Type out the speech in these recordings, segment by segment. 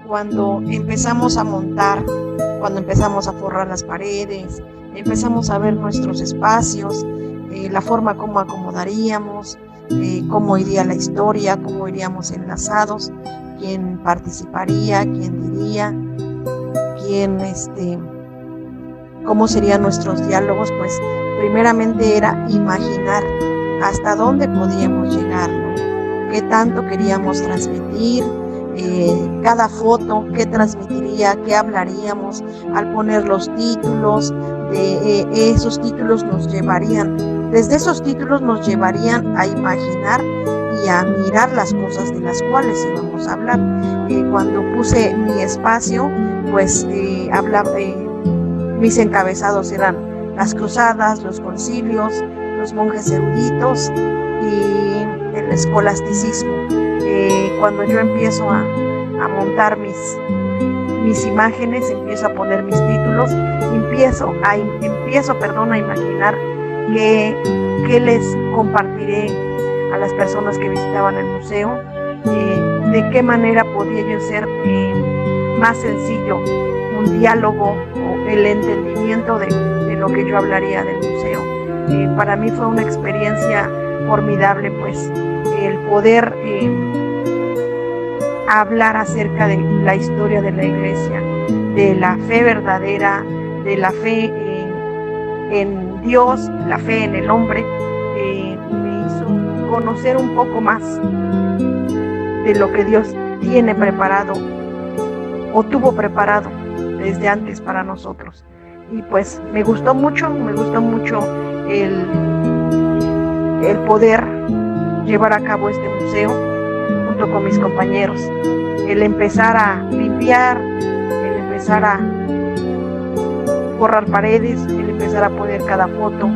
cuando empezamos a montar, cuando empezamos a forrar las paredes, empezamos a ver nuestros espacios, la forma como acomodaríamos, cómo iría la historia, cómo iríamos enlazados, quién participaría, quién diría, cómo serían nuestros diálogos. Pues primeramente era imaginar hasta dónde podíamos llegar, ¿no? Qué tanto queríamos transmitir, cada foto, qué transmitiría, qué hablaríamos al poner los títulos. Esos títulos nos llevarían, desde esos títulos nos llevarían a imaginar y a mirar las cosas de las cuales íbamos a hablar. Cuando puse mi espacio, pues mis encabezados eran las cruzadas, los concilios, los monjes eruditos y el escolasticismo. Cuando yo empiezo a montar mis imágenes, empiezo a poner mis títulos, empiezo a imaginar qué les compartiré a las personas que visitaban el museo, de qué manera podía yo ser más sencillo un diálogo o el entendimiento de lo que yo hablaría del museo. Para mí fue una experiencia formidable, pues el poder hablar acerca de la historia de la iglesia, de la fe verdadera, de la fe en Dios, la fe en el hombre. Me hizo conocer un poco más de lo que Dios tiene preparado o tuvo preparado desde antes para nosotros. Y pues me gustó mucho el poder llevar a cabo este museo junto con mis compañeros, el empezar a limpiar, el empezar a forrar paredes, el empezar a poner cada foto,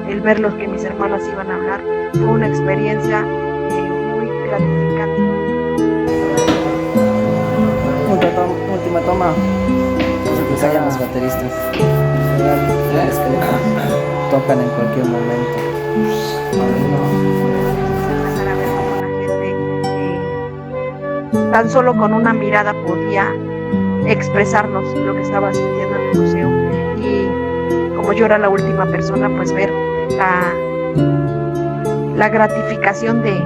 el ver lo que mis hermanas iban a hablar. Fue una experiencia muy gratificante. Última toma. Que salgan los bateristas. Tocan en cualquier momento. Empezar a ver cómo la gente tan solo con una mirada podía expresarnos lo que estaba sintiendo en el museo. Y como yo era la última persona, pues ver la gratificación de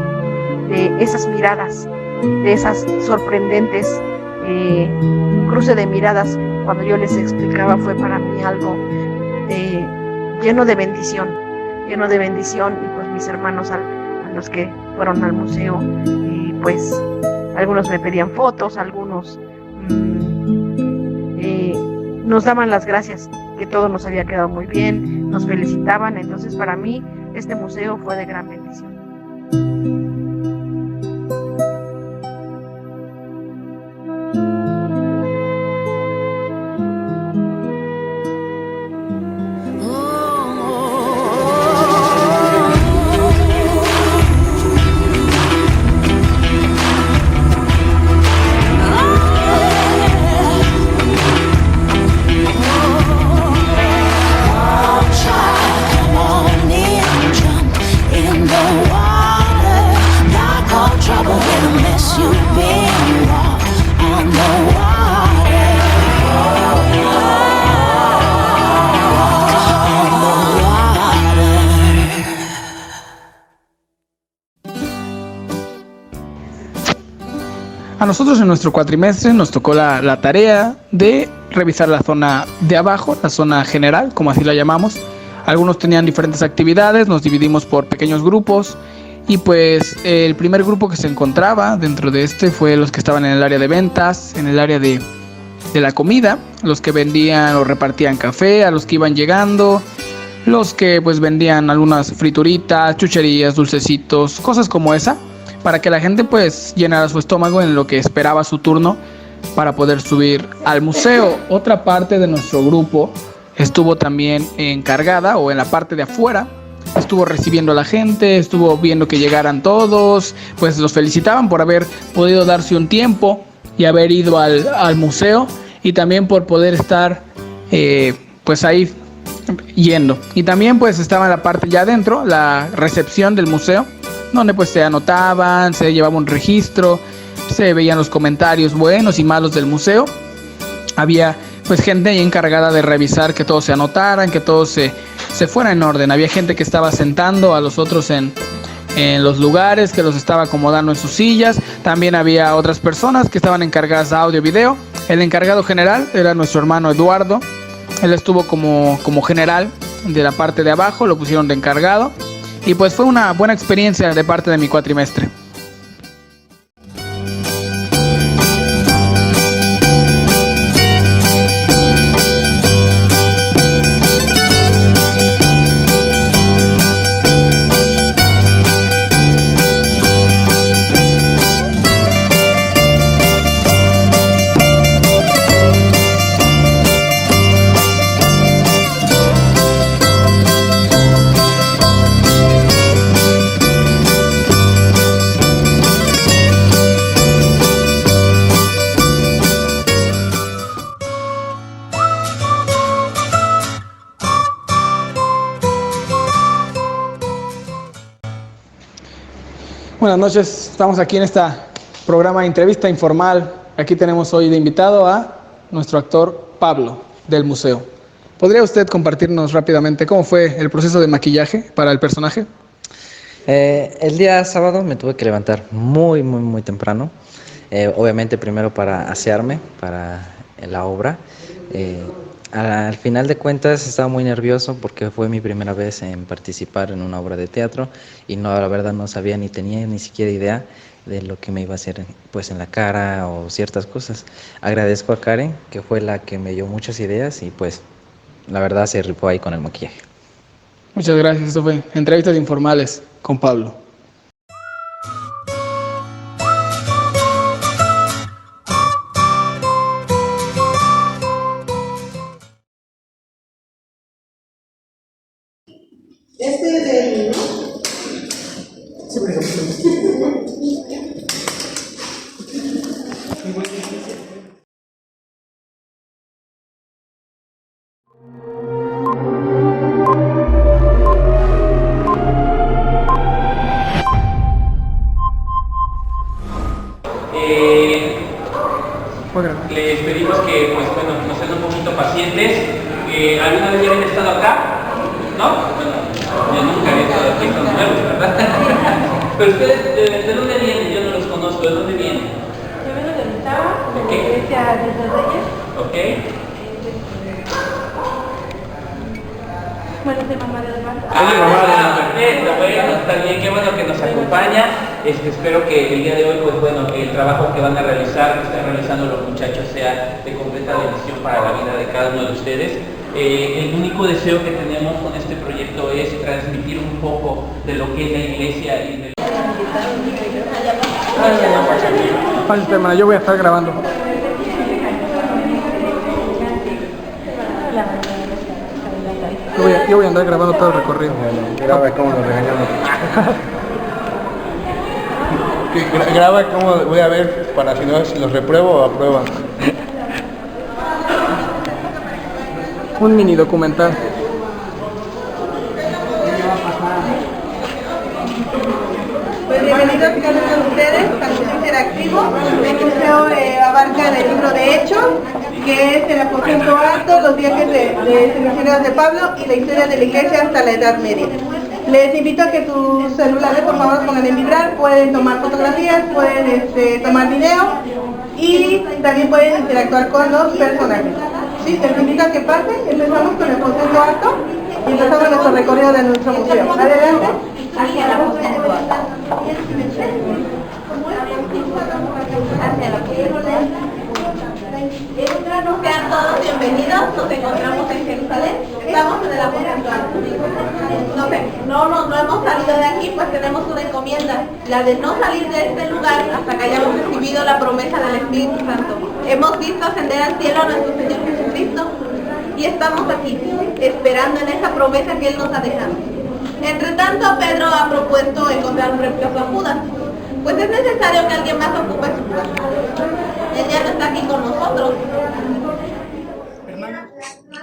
esas miradas, de esas sorprendentes cruce de miradas cuando yo les explicaba, fue para mí algo lleno de bendición. Y pues mis hermanos a los que fueron al museo, pues algunos me pedían fotos, algunos nos daban las gracias, que todo nos había quedado muy bien, nos felicitaban. Entonces para mí este museo fue de gran bendición. A nosotros en nuestro cuatrimestre nos tocó la tarea de revisar la zona de abajo, la zona general, como así la llamamos. Algunos tenían diferentes actividades, nos dividimos por pequeños grupos y pues el primer grupo que se encontraba dentro de este fue los que estaban en el área de ventas, en el área de la comida, los que vendían o repartían café a los que iban llegando, los que pues vendían algunas frituritas, chucherías, dulcecitos, cosas como esa, para que la gente pues llenara su estómago en lo que esperaba su turno para poder subir al museo. Otra parte de nuestro grupo estuvo también encargada, o en la parte de afuera, estuvo recibiendo a la gente, estuvo viendo que llegaran todos, pues los felicitaban por haber podido darse un tiempo y haber ido al museo, y también por poder estar pues ahí yendo. Y también pues estaba en la parte ya adentro, la recepción del museo, donde pues se anotaban, se llevaba un registro se veían los comentarios buenos y malos del museo. Había pues gente ahí encargada de revisar que todos se anotaran, que todos se fuera en orden. Había gente que estaba sentando a los otros en los lugares, que los estaba acomodando en sus sillas. También había otras personas que estaban encargadas de audio y video. El encargado general era nuestro hermano Eduardo. Él estuvo como general de la parte de abajo, lo pusieron de encargado. Y pues fue una buena experiencia de parte de mi cuatrimestre. Buenas noches, estamos aquí en este programa de entrevista informal. Aquí tenemos hoy de invitado a nuestro actor Pablo del museo. ¿Podría usted compartirnos rápidamente cómo fue el proceso de maquillaje para el personaje? El día sábado me tuve que levantar muy temprano. Obviamente primero para asearme para la obra. Al final de cuentas estaba muy nervioso porque fue mi primera vez en participar en una obra de teatro y no, la verdad no sabía ni tenía ni siquiera idea de lo que me iba a hacer pues en la cara o ciertas cosas. Agradezco a Karen, que fue la que me dio muchas ideas y pues la verdad se rifó ahí con el maquillaje. Muchas gracias, esto fue Entrevistas Informales con Pablo. Este es el... Les pedimos que pues, bueno, nos sean un poquito pacientes. ¿Alguna vez ya habían estado acá? ¿No? Bueno, yo nunca había estado aquí, son nuevos, ¿verdad? Pero ustedes, ¿de dónde vienen? Yo no los conozco, ¿de dónde vienen? Yo vengo de Orizaba, de la iglesia de los Reyes. Ok. Bueno, soy mamá de Eduardo. Perfecto, bueno, está bien, qué bueno que nos acompaña. Espero que el día de hoy, pues bueno, el trabajo que van a realizar, que están realizando los muchachos, sea de completa bendición para la vida de cada uno de ustedes. El único deseo que tenemos con este proyecto es transmitir un poco de lo que es la iglesia y de Hermana, yo voy a estar grabando. Yo voy a andar grabando todo el recorrido. Graba cómo nos regañamos. Graba cómo voy a ver para si no, si los repruebo o aprueban. Un mini documental. Pues bienvenidos cada uno de ustedes al Museo Interactivo. El museo abarca el libro de Hechos, que es el aposento alto, los viajes de misioneros de Pablo y la historia de la iglesia hasta la Edad Media. Les invito a que sus celulares por favor pongan en vibrar, pueden tomar fotografías, pueden tomar video y también pueden interactuar con los personajes. Sí, les invito a que pasen, empezamos con el aposento alto y empezamos nuestro recorrido de nuestro museo. Adelante. Hacia el aposento alto. Hacia el aposento alto. Sean todos bienvenidos, nos encontramos en Jerusalén, estamos en el aposento alto. No hemos salido de aquí, pues tenemos una encomienda, la de no salir de este lugar hasta que hayamos recibido la promesa del Espíritu Santo. Hemos visto ascender al cielo a nuestro Señor Jesucristo y estamos aquí, esperando en esa promesa que Él nos ha dejado. Entre tanto, Pedro ha propuesto encontrar un reemplazo a Judas, pues es necesario que alguien más ocupe su puesto. Él ya no está aquí con nosotros.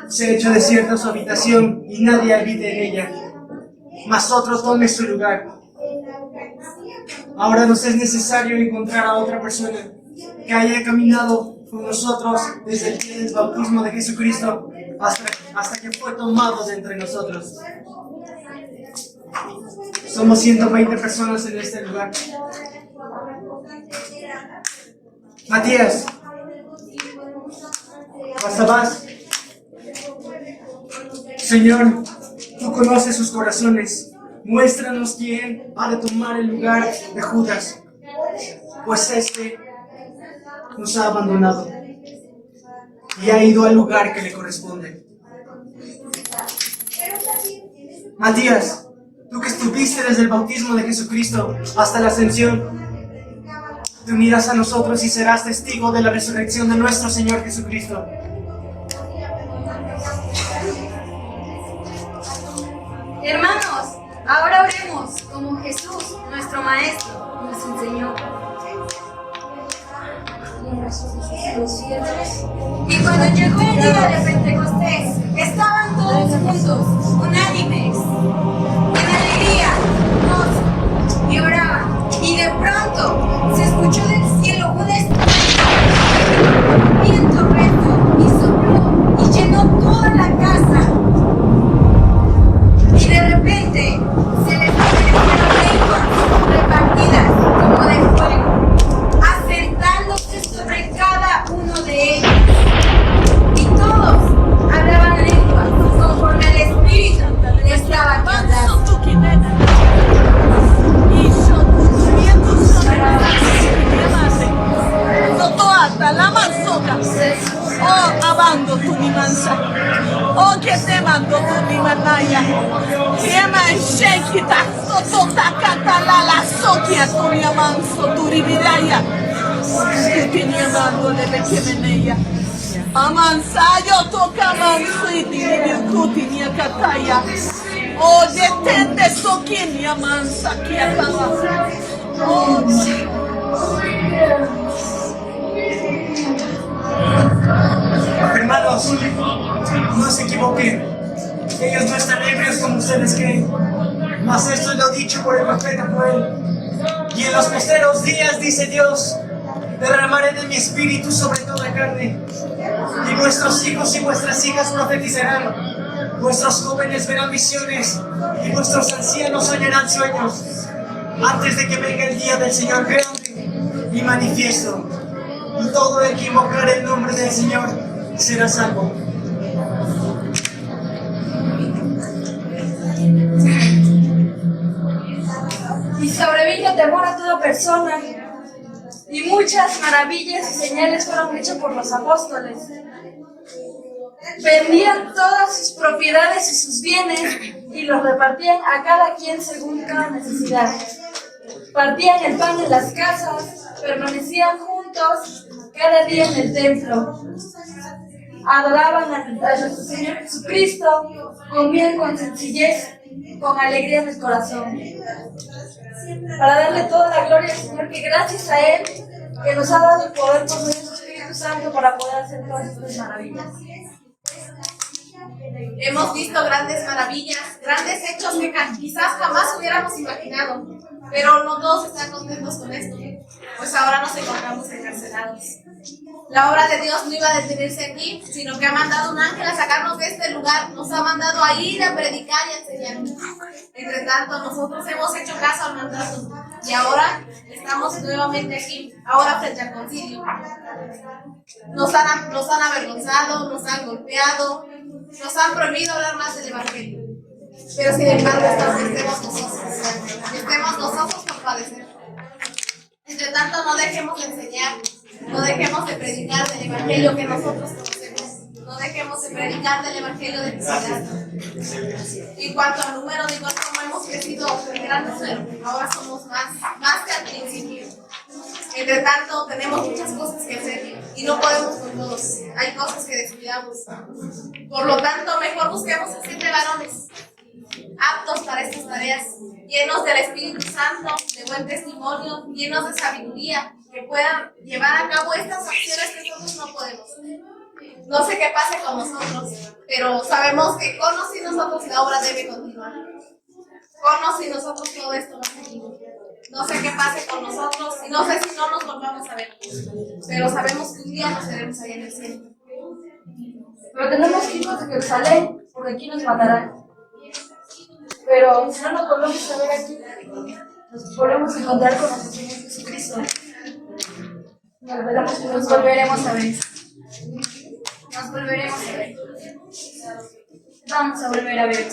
Se ha hecho desierta su habitación y nadie habita en ella, mas otro tome su lugar. Ahora nos es necesario encontrar a otra persona que haya caminado con nosotros desde el día del bautismo de Jesucristo hasta que fue tomado de entre nosotros. Somos 120 personas en este lugar. Matías, Basabás, Señor, tú conoces sus corazones. Muéstranos quién ha de tomar el lugar de Judas, pues este nos ha abandonado y ha ido al lugar que le corresponde. Matías, tú que estuviste desde el bautismo de Jesucristo hasta la ascensión, te unirás a nosotros y serás testigo de la resurrección de nuestro Señor Jesucristo. Hermanos, ahora oremos como Jesús, nuestro Maestro, nos enseñó. Y cuando llegó el día de Pentecostés, estaban todos juntos, unánimes, en alegría, gozo, y oraban. Y de pronto se escuchó del cielo un viento recio y sopló y llenó toda la casa. Y de repente se les aparecieron lenguas repartidas como de fuego, asentándose sobre cada uno de ellos. Y todos hablaban lenguas conforme el Espíritu les daba que hablar. La manzoca, oh abando tu mi mansa, oh que te mando tu mi manaya, llama shekita, sotota catalala, sokia tu mi amanso, tu rividaya, que tenía mando de bekemeneya, amansayo toca manso y tu tinia cataya, oh detente sokin amansa que acaba, oh. Hermanos, no se equivoquen. Ellos no están ebrios como ustedes creen. Mas esto es lo dicho por el profeta Joel. Y en los posteros días, dice Dios, derramaré de mi espíritu sobre toda carne. Y vuestros hijos y vuestras hijas profetizarán. Vuestros jóvenes verán visiones. Y vuestros ancianos soñarán sueños. Antes de que venga el día del Señor grande y manifiesto. Y todo el que invocare el nombre del Señor será salvo. Y sobrevino temor a toda persona, y muchas maravillas y señales fueron hechas por los apóstoles. Vendían todas sus propiedades y sus bienes y los repartían a cada quien según cada necesidad. Partían el pan en las casas, permanecían juntos cada día en el templo. Adoraban a nuestro Señor Jesucristo, comían con sencillez, con alegría en el corazón. Para darle toda la gloria al Señor, que gracias a Él, que nos ha dado el poder por medio de su Espíritu Santo para poder hacer todas estas maravillas. Hemos visto grandes maravillas, grandes hechos que quizás jamás hubiéramos imaginado, pero no todos están contentos con esto, pues ahora nos encontramos encarcelados. La obra de Dios no iba a detenerse aquí, sino que ha mandado un ángel a sacarnos de este lugar, nos ha mandado a ir a predicar y a enseñar. Entre tanto, nosotros hemos hecho caso al mandato y ahora estamos nuevamente aquí, ahora frente al concilio. Nos han avergonzado, nos han golpeado, nos han prohibido hablar más del Evangelio. Pero sin embargo, estemos gozosos por padecer. Entre tanto, no dejemos de enseñar, no dejemos de predicar del Evangelio que nosotros conocemos, no dejemos de predicar del Evangelio de Jesucristo. En cuanto al número, digo, como hemos crecido en gran número, ahora somos más que al principio. Entre tanto, tenemos muchas cosas que hacer y no podemos con todos. Hay cosas que descuidamos. Por lo tanto, mejor busquemos a 7 varones aptos para estas tareas, llenos del Espíritu Santo, de buen testimonio, llenos de sabiduría, que puedan llevar a cabo estas acciones que nosotros no podemos. No sé qué pase con nosotros, pero sabemos que con o sin nosotros la obra debe continuar. Con o sin nosotros todo esto va a seguir. No sé qué pase con nosotros y no sé si no nos volvamos a ver. Pero sabemos que un día nos veremos allá en el cielo. Pero tenemos que irnos de Jerusalén, porque aquí nos matarán. Pero si no nos volvemos a ver aquí, nos volvemos a encontrar con nuestro Señor Jesucristo. Nos volveremos a ver. Nos volveremos a ver. Vamos a volver a ver.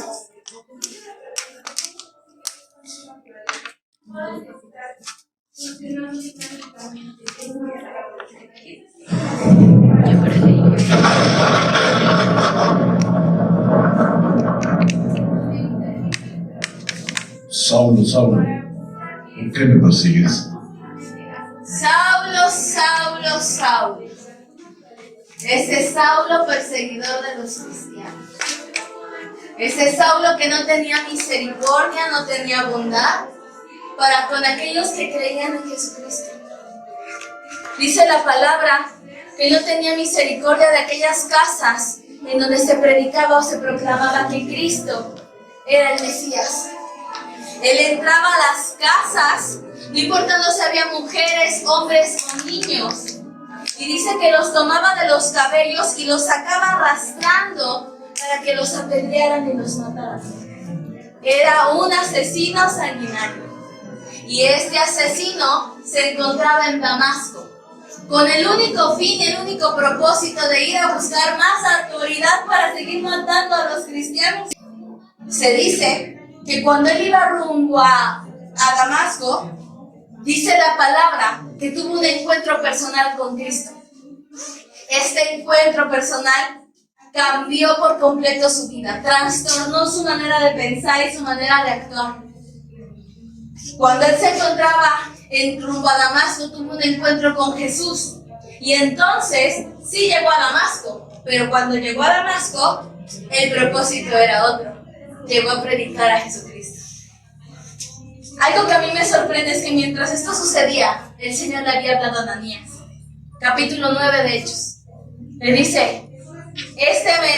Saulo, Saulo, ¿por qué me persigues? Saulo, Saulo, Saulo. Ese Saulo perseguidor de los cristianos. Ese Saulo que no tenía misericordia, no tenía bondad para con aquellos que creían en Jesucristo. Dice la palabra que no tenía misericordia de aquellas casas en donde se predicaba o se proclamaba que Cristo era el Mesías. Él entraba a las casas, no importando si había mujeres, hombres o niños, y dice que los tomaba de los cabellos y los sacaba arrastrando para que los apedrearan y los mataran. Era un asesino sanguinario. Y este asesino se encontraba en Damasco, con el único fin y el único propósito de ir a buscar más autoridad para seguir matando a los cristianos. Se dice que cuando él iba rumbo a Damasco, dice la palabra que tuvo un encuentro personal con Cristo. Este encuentro personal cambió por completo su vida, trastornó su manera de pensar y su manera de actuar. Cuando él se encontraba en rumbo a Damasco, tuvo un encuentro con Jesús. Y entonces sí llegó a Damasco, pero cuando llegó a Damasco, el propósito era otro. Llegó a predicar a Jesucristo. Algo que a mí me sorprende es que mientras esto sucedía, el Señor le había hablado a Ananías. Capítulo 9 de Hechos. Le dice,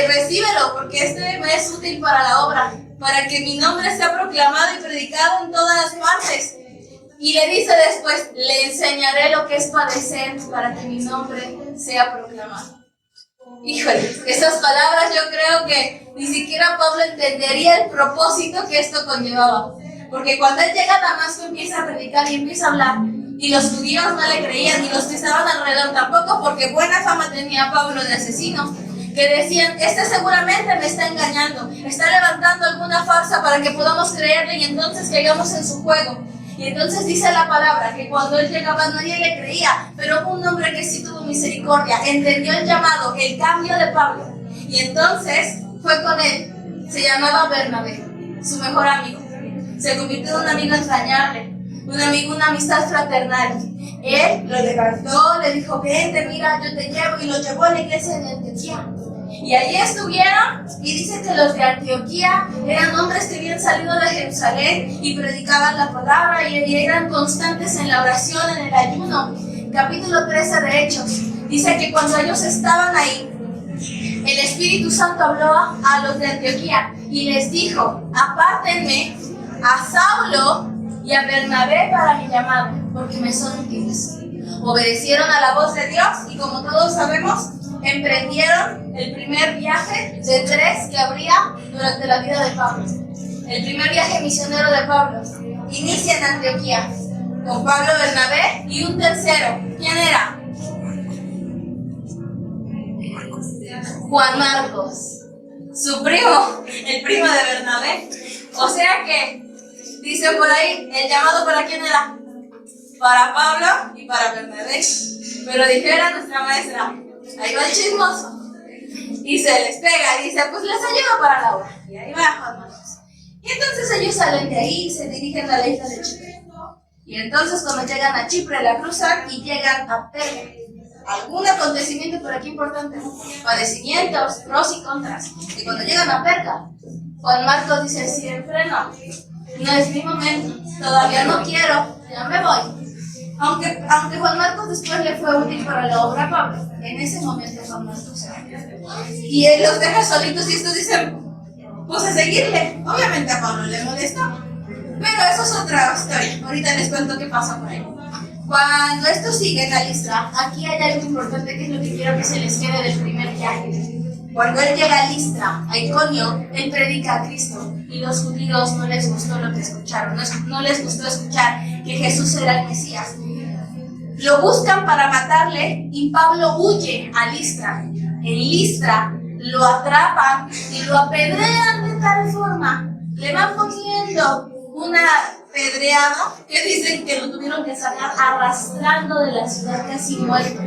recíbelo porque me es útil para la obra, para que mi nombre sea proclamado y predicado en todas las partes. Y le dice después, le enseñaré lo que es padecer para que mi nombre sea proclamado. Híjole, esas palabras yo creo que ni siquiera Pablo entendería el propósito que esto conllevaba. Porque cuando él llega a Damasco empieza a predicar y empieza a hablar. Y los judíos no le creían, y los que estaban alrededor tampoco, porque buena fama tenía Pablo de asesino. Que decían, este seguramente me está engañando, está levantando alguna farsa para que podamos creerle y entonces caigamos en su juego. Y entonces dice la palabra que cuando él llegaba nadie le creía, pero hubo un hombre que sí tuvo misericordia, entendió el llamado, el cambio de Pablo, y entonces fue con él. Se llamaba Bernabé, su mejor amigo. Se convirtió en un amigo entrañable, un amigo, una amistad fraternal. Él lo levantó, le dijo, vente, mira, yo te llevo, y lo llevó a la iglesia de Antioquía. Y allí estuvieron, y dice que los de Antioquía eran hombres que habían salido de Jerusalén y predicaban la palabra y eran constantes en la oración, en el ayuno. Capítulo 13 de Hechos, dice que cuando ellos estaban ahí, el Espíritu Santo habló a los de Antioquía y les dijo, apártenme a Saulo y a Bernabé para mi llamado, porque me son útiles. Obedecieron a la voz de Dios y como todos sabemos, emprendieron el primer viaje de 3 que habría durante la vida de Pablo. El primer viaje misionero de Pablo inicia en Antioquía con Pablo, Bernabé y un tercero. ¿Quién era? Juan Marcos, su primo, el primo de Bernabé. O sea que, dice por ahí, ¿el llamado para quién era? Para Pablo y para Bernabé. Pero dijera nuestra maestra, ahí va el chismoso. Y se les pega y dice, pues les ayudo para la obra. Y ahí va Juan Marcos. Y entonces ellos salen de ahí y se dirigen a la isla de Chipre. Y entonces cuando llegan a Chipre la cruzan y llegan a Perga. Algún acontecimiento por aquí importante, padecimientos, pros y contras. Y cuando llegan a Perga, Juan Marcos dice, sí, freno, no es mi momento, todavía no quiero, ya me voy. Aunque Juan Marcos después le fue útil para la obra a Pablo, en ese momento Juan Marcos se va. Y él los deja solitos y estos dicen, pues a seguirle. Obviamente a Pablo le molestó, Pero eso es otra historia. Ahorita les cuento qué pasa por ahí. Cuando esto sigue en la Listra, aquí hay algo importante que es lo que quiero que se les quede del primer viaje. Cuando él llega a Listra, a Iconio, él predica a Cristo y los judíos no les gustó lo que escucharon, no les gustó escuchar que Jesús era el Mesías. Lo buscan para matarle y Pablo huye a Listra. En Listra lo atrapan y lo apedrean de tal forma, le van poniendo una pedreada que dicen que lo tuvieron que sacar arrastrando de la ciudad casi muerto.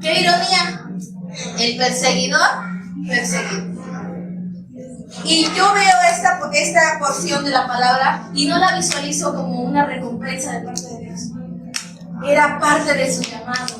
¡Qué ironía! El perseguidor perseguido. Y yo veo esta porción de la palabra y no la visualizo como una recompensa de parte de Dios. Era parte de su llamado.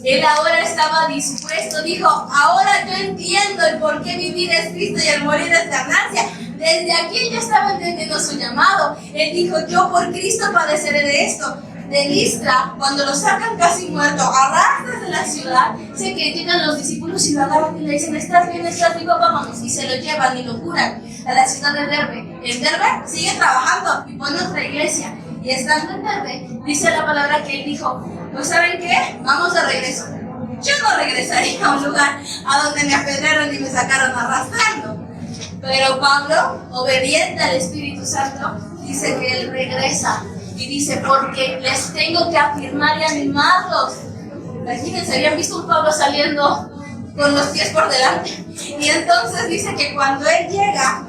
Él ahora estaba dispuesto, dijo, ahora yo entiendo el por qué vivir es Cristo y el morir es ganancia. Desde aquí yo estaba entendiendo su llamado. Él dijo, yo por Cristo padeceré de esto. De Listra, cuando lo sacan casi muerto, arrastran de la ciudad, sé que llegan los discípulos y lo agarran y le dicen, ¿estás bien, vámonos? Y se lo llevan y lo curan a la ciudad de Derbe. En Derbe sigue trabajando y pone otra iglesia. Y estando en Derbe, dice la palabra que él dijo, pues ¿saben qué? Vamos de regreso. Yo no regresaría a un lugar a donde me apedrearon y me sacaron arrastrando. Pero Pablo, obediente al Espíritu Santo, dice que él regresa. Y dice, porque les tengo que afirmar y animarlos. Imagínense, habían visto un Pablo saliendo con los pies por delante. Y entonces dice que cuando él llega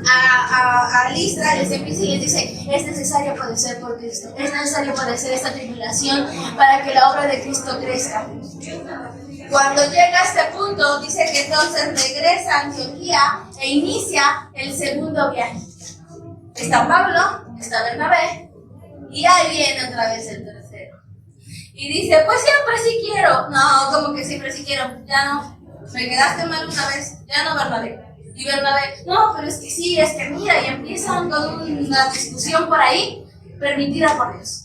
a Listra, les empieza y les dice, es necesario padecer por Cristo, es necesario padecer esta tribulación para que la obra de Cristo crezca. Cuando llega a este punto, dice que entonces regresa a Antioquía e inicia el segundo viaje. Está Pablo, está Bernabé, y ahí viene otra vez el tercero. Y dice, pues siempre sí quiero. No, como que siempre sí quiero. Ya no. Me quedaste mal una vez. Ya no, Bernabé. Y Bernabé, no, pero es que sí, es que mira. Y empiezan con una discusión por ahí, permitida por Dios.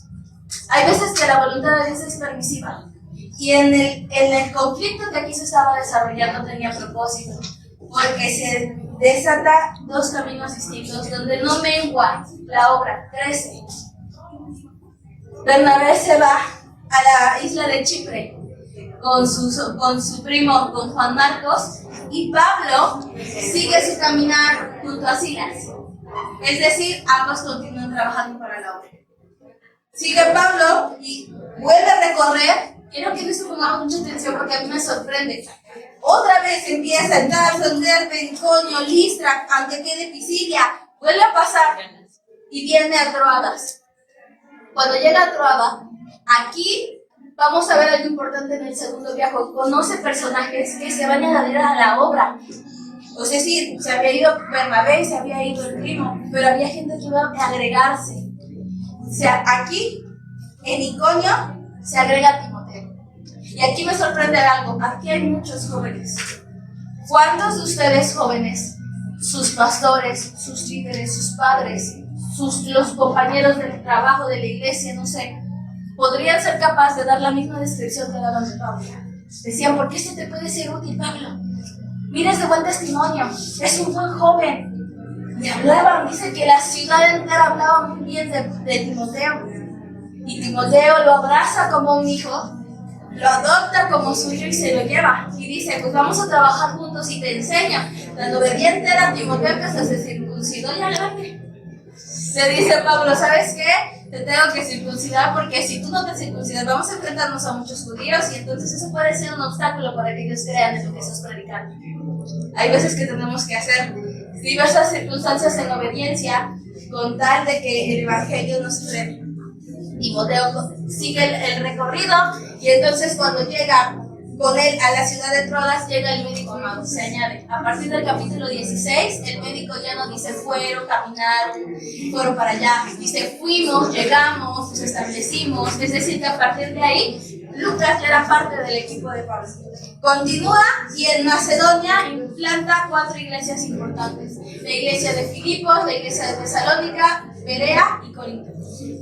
Hay veces que la voluntad de Dios es permisiva. Y en el conflicto que aquí se estaba desarrollando tenía propósito. Porque se desata dos caminos distintos, donde no mengua la obra, crece. Bernabé se va a la isla de Chipre con su primo, con Juan Marcos, y Pablo sigue su caminar junto a Silas. Es decir, ambos continúan trabajando para la obra. Sigue Pablo y vuelve a recorrer. Quiero que en esto pongamos mucha atención porque a mí me sorprende. Otra vez empieza a Tarso, Derbe, Iconio, Listra, Antioquía de Pisidia. Vuelve a pasar y viene a Troadas. Cuando llega a Troada, aquí vamos a ver algo importante en el segundo viaje. Conoce personajes que se van a añadir a la obra. Es decir, se había ido Bernabé, se había ido el primo, pero había gente que iba a agregarse. O sea, aquí, en Iconio, se agrega Timoteo. Y aquí me sorprende algo. Aquí hay muchos jóvenes. ¿Cuántos de ustedes jóvenes, sus pastores, sus líderes, sus padres, los compañeros del trabajo de la iglesia, no sé, podrían ser capaces de dar la misma descripción que daban de Pablo? Decían, ¿por qué esto te puede ser útil, Pablo? Mira, es de buen testimonio, es un buen joven. Y hablaban, dice que la ciudad entera hablaba muy bien de Timoteo. Y Timoteo lo abraza como un hijo, lo adopta como suyo y se lo lleva. Y dice, pues vamos a trabajar juntos y te enseño. Cuando obediente era Timoteo, que se circuncidó ya grande. Le dice Pablo, ¿sabes qué? Te tengo que circuncidar porque si tú no te circuncidas vamos a enfrentarnos a muchos judíos y entonces eso puede ser un obstáculo para que ellos crean en lo que estás predicando. Hay veces que tenemos que hacer diversas circunstancias en obediencia con tal de que el evangelio nos frene. Timoteo sigue el recorrido y entonces cuando llega con él a la ciudad de Troadas llega el médico amado, se añade. A partir del capítulo 16, el médico ya no dice fueron, caminaron, fueron para allá. Dice fuimos, llegamos, nos establecimos. Es decir, que a partir de ahí, Lucas ya era parte del equipo de Pablo. Continúa y en Macedonia implanta 4 iglesias importantes. La iglesia de Filipos, la iglesia de Tesalónica, Berea y Corinto.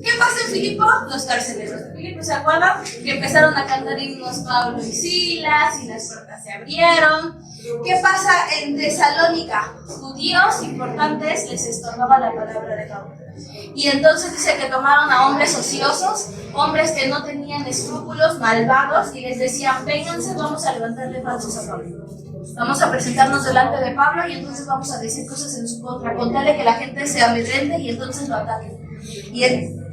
¿Qué pasa en Filipo? Los carceleros de Filipo, ¿se acuerdan? Que empezaron a cantar himnos Pablo y Silas y las puertas se abrieron. ¿Qué pasa en Tesalónica? Judíos importantes les estorbaba la palabra de Pablo. Y entonces dice que tomaron a hombres ociosos, hombres que no tenían escrúpulos, malvados, y les decían, vénganse, vamos a levantarle falsos a Pablo. Vamos a presentarnos delante de Pablo y entonces vamos a decir cosas en su contra, contarle que la gente se amedrente y entonces lo ataquen. Y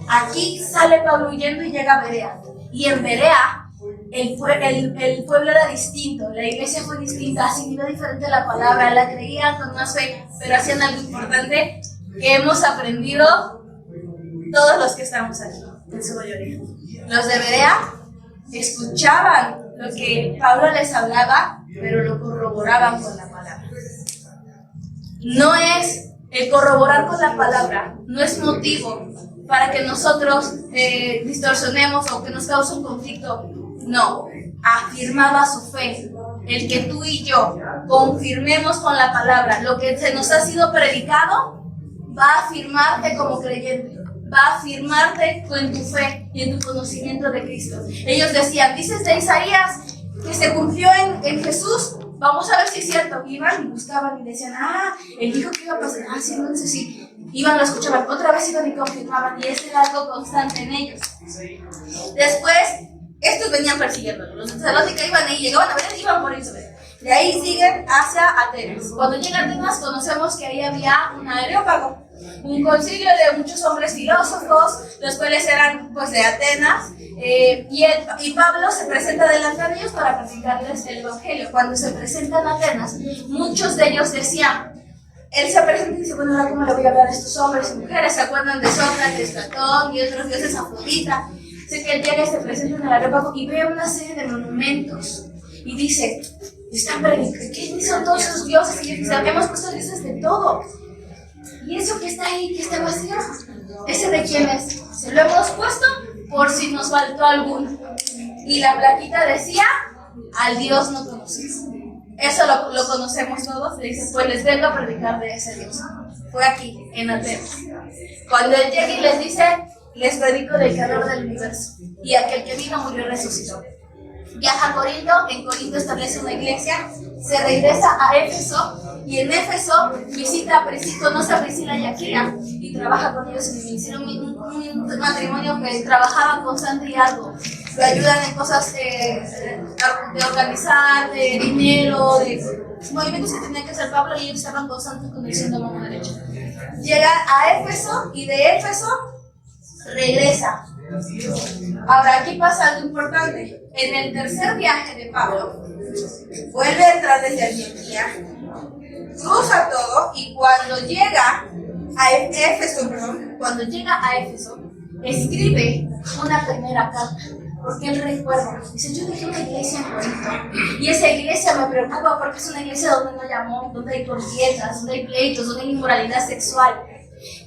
aquí sale Pablo huyendo y llega a Berea. Y en Berea el pueblo era distinto, la iglesia fue distinta, asimiló diferente la palabra, la creían con más fe, pero hacían algo importante que hemos aprendido todos los que estamos aquí, en su mayoría. Los de Berea escuchaban lo que Pablo les hablaba, pero lo corroboraban con la palabra. No es el corroborar con la palabra, no es motivo para que nosotros distorsionemos o que nos cause un conflicto. No, afirmaba su fe. El que tú y yo confirmemos con la palabra lo que se nos ha sido predicado, va a afirmarte como creyente, va a afirmarte en tu fe y en tu conocimiento de Cristo. Ellos decían, dices de Isaías que se cumplió en Jesús, vamos a ver si es cierto. Iban y buscaban y decían, él dijo que iba a pasar, sí, entonces sí. Iban, lo escuchaban, otra vez iban y confirmaban, y ese era algo constante en ellos. Después, estos venían persiguiéndolos. Los de Tesalónica iban y llegaban a ver, iban por irse. De ahí siguen hacia Atenas. Cuando llega a Atenas, conocemos que ahí había un Areópago, un concilio de muchos hombres filósofos, los cuales eran pues de Atenas, y Pablo se presenta delante de ellos para predicarles el evangelio. Cuando se presentan a Atenas, muchos de ellos decían, él se presenta y dice, bueno, ahora cómo le voy a hablar a estos hombres y mujeres, ¿se acuerdan de Sócrates, Platón y otros dioses, Afrodita? Dice que él llega y se presenta en el Areópago y ve una serie de monumentos y dice, están predicando, ¿qué son todos esos dioses? Y dice, hemos puesto dioses de todo. ¿Y eso que está ahí, que está vacío? ¿Ese de quién es? Se lo hemos puesto por si nos faltó alguno. Y la plaquita decía, al Dios no conoces. Eso lo conocemos todos. Le dice, pues les vengo a predicar de ese Dios. Fue aquí, en Atenas. Cuando él llega y les dice, les predico del creador del universo. Y aquel que vino, murió y resucitó. Viaja a Corinto, en Corinto establece una iglesia, se regresa a Éfeso, y en Éfeso visita a Priscila, conoce a Priscila y Aquila, y trabaja con ellos en el ministerio, un matrimonio que trabajaba constante y algo. Lo ayudan en cosas de organizar, de dinero, de movimientos que tenía que hacer Pablo, y ellos estaban constantes con el siendo mano derecha. Llega a Éfeso, y de Éfeso regresa. Ahora, aquí pasa algo importante. En el tercer viaje de Pablo, vuelve a entrar desde Antioquía, cruza todo, y cuando llega a Éfeso, escribe una primera carta, porque él recuerda, dice, yo dejé una iglesia en Corinto, y esa iglesia me preocupa porque es una iglesia donde no hay amor, donde hay contiendas, donde hay pleitos, donde hay inmoralidad sexual.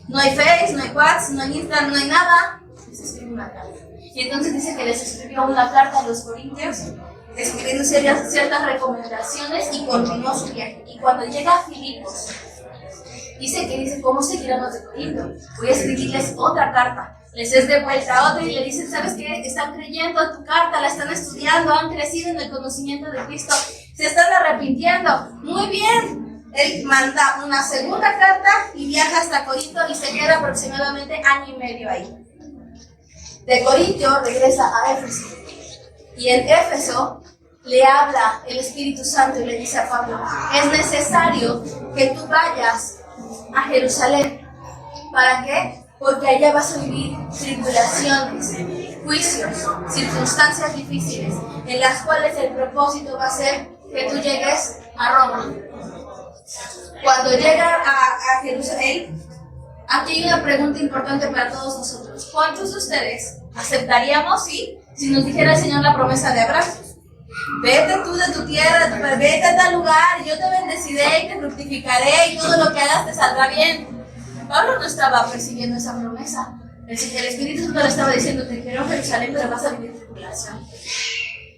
No hay Face, no hay WhatsApp, no hay Instagram, no hay nada. Les escribe una carta. Y entonces dice que les escribió una carta a los corintios, escribiendo ciertas recomendaciones, y continuó su viaje. Y cuando llega a Filipos, dice, ¿cómo seguirán los de Corinto? Voy a escribirles otra carta. Les es de vuelta otra y le dicen, ¿sabes qué? Están creyendo en tu carta, la están estudiando, han crecido en el conocimiento de Cristo, se están arrepintiendo. Muy bien. Él manda una segunda carta y viaja hasta Corinto y se queda aproximadamente año y medio ahí. De Corinto regresa a Éfeso, y en Éfeso le habla el Espíritu Santo y le dice a Pablo, es necesario que tú vayas a Jerusalén. ¿Para qué? Porque allá vas a vivir tribulaciones, juicios, circunstancias difíciles, en las cuales el propósito va a ser que tú llegues a Roma. Cuando llega a Jerusalén, aquí hay una pregunta importante para todos nosotros. ¿Cuántos de ustedes aceptaríamos, si nos dijera el Señor la promesa de Abraham? Vete tú de tu tierra, vete a tal lugar, yo te bendeciré y te fructificaré y todo lo que hagas te saldrá bien. Pablo no estaba persiguiendo esa promesa. El Espíritu Santo le estaba diciendo, te quiero a Jerusalén, pero vas a vivir tribulación.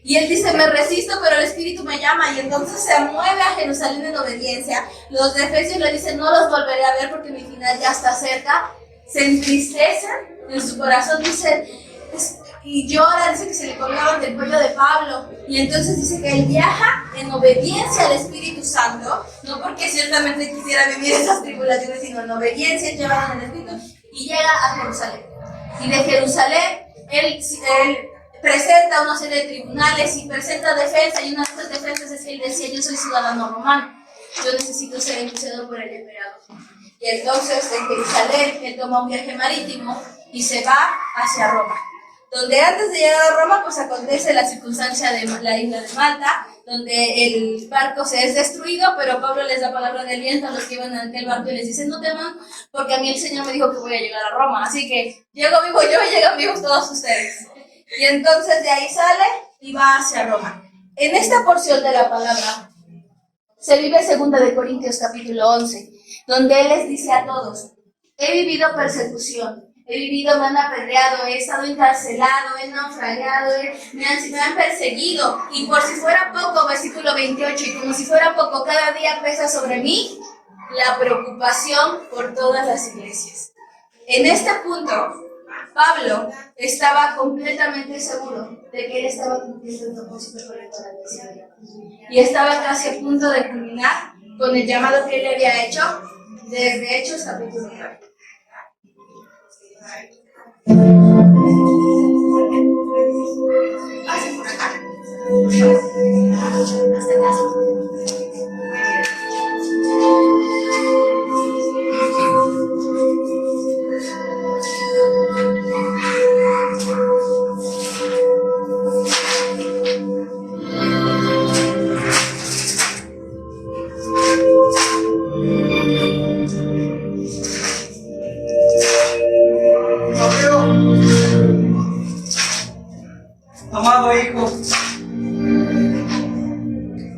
Y él dice, me resisto, pero el Espíritu me llama, y entonces se mueve a Jerusalén en obediencia. Los de Efesios le dicen, no los volveré a ver porque mi final ya está cerca. se entristecen en su corazón, dicen, y llora, dice que se le colgaban del cuello de Pablo, y entonces dice que él viaja en obediencia al Espíritu Santo, no porque ciertamente quisiera vivir esas tribulaciones, sino en obediencia, llevado en el Espíritu, y llega a Jerusalén. Y de Jerusalén, él presenta una serie de tribunales y presenta defensa, y una de estas defensas es que él decía, yo soy ciudadano romano, yo necesito ser enjuiciado por el emperador. Y entonces en Jerusalén él toma un viaje marítimo y se va hacia Roma, donde antes de llegar a Roma pues acontece la circunstancia de la isla de Malta, donde el barco se es destruido, pero Pablo les da palabra de aliento a los que iban en aquel barco y les dice, no teman, porque a mí el Señor me dijo que voy a llegar a Roma, así que llego vivo yo y llegan vivos todos ustedes. Y entonces de ahí sale y va hacia Roma. En esta porción de la palabra se vive 2 de Corintios capítulo 11, donde él les dice a todos, he vivido persecución, me han apedreado, he estado encarcelado, he naufragado, me han perseguido, y por si fuera poco, versículo 28, y como si fuera poco, cada día pesa sobre mí la preocupación por todas las iglesias. En este punto, Pablo estaba completamente seguro de que él estaba cumpliendo el propósito correcto de la iglesia, y estaba casi a punto de culminar con el llamado que él había hecho desde Hechos capítulo 9. Amado Hijo,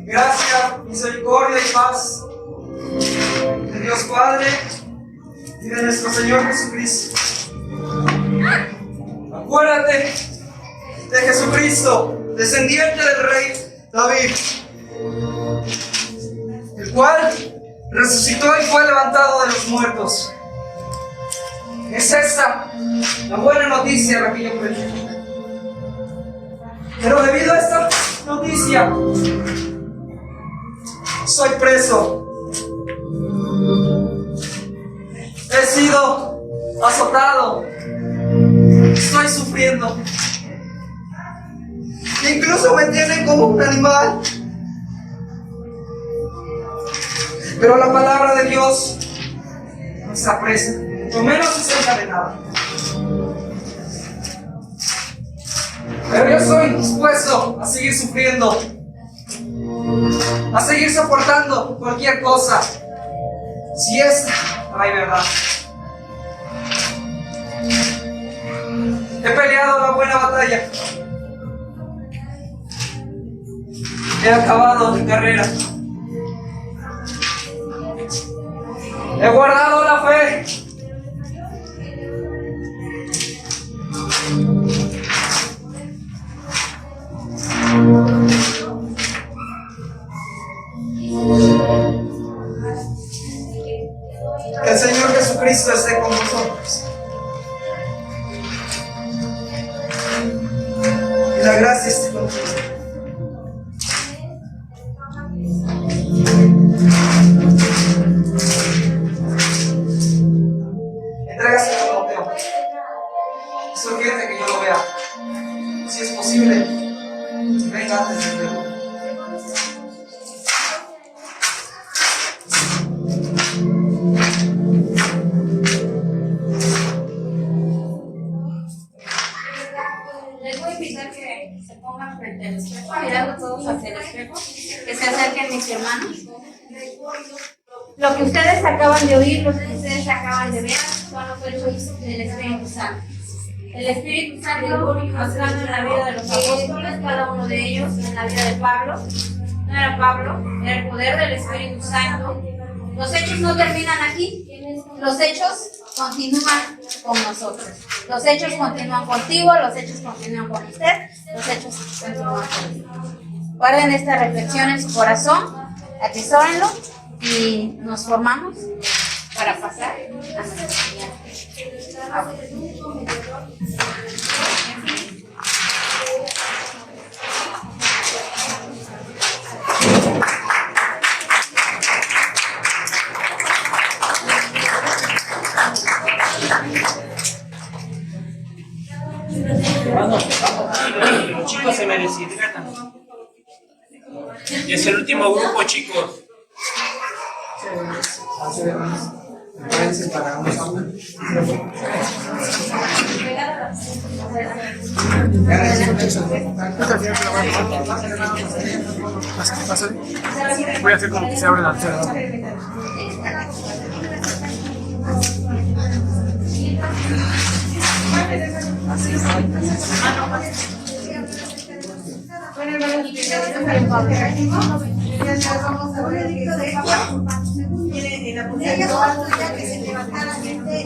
gracia, misericordia y paz de Dios Padre y de nuestro Señor Jesucristo. Acuérdate de Jesucristo, descendiente del rey David, el cual resucitó y fue levantado de los muertos. Es esta la buena noticia la que yo predico. Pero debido a esta noticia, soy preso. He sido azotado. Estoy sufriendo. Incluso me tienen como un animal. Pero la palabra de Dios no está presa, mucho menos está encadenada. Pero yo estoy dispuesto a seguir sufriendo, a seguir soportando cualquier cosa, si esta hay verdad. He peleado la buena batalla, he acabado mi carrera, he guardado la fe. Que el Señor Jesucristo esté con nosotros. Y la gracia esté con nosotros. Entrégase a Timoteo. Es urgente que yo lo vea. Si es posible, venga antes de verlo. Les voy a invitar que se pongan frente al espejo, mirando todos hacia el espejo, que se acerquen mis hermanos. Lo que ustedes acaban de oír, lo que ustedes acaban de ver, son los hechos del Espíritu Santo. El Espíritu Santo actuando en la vida de los apóstoles, cada uno de ellos, en la vida de Pablo. No era Pablo, era el poder del Espíritu Santo. Los hechos no terminan aquí, los hechos continúan con nosotros. Los hechos continúan contigo, los hechos continúan con usted, los hechos continúan con usted. Guarden esta reflexión en su corazón, atesórenlo y nos formamos para pasar a nuestra siguiente. Los chicos se me deshidratan. Y es el último grupo, chicos. Voy a hacer como que se abre la tercera. Que se levantara gente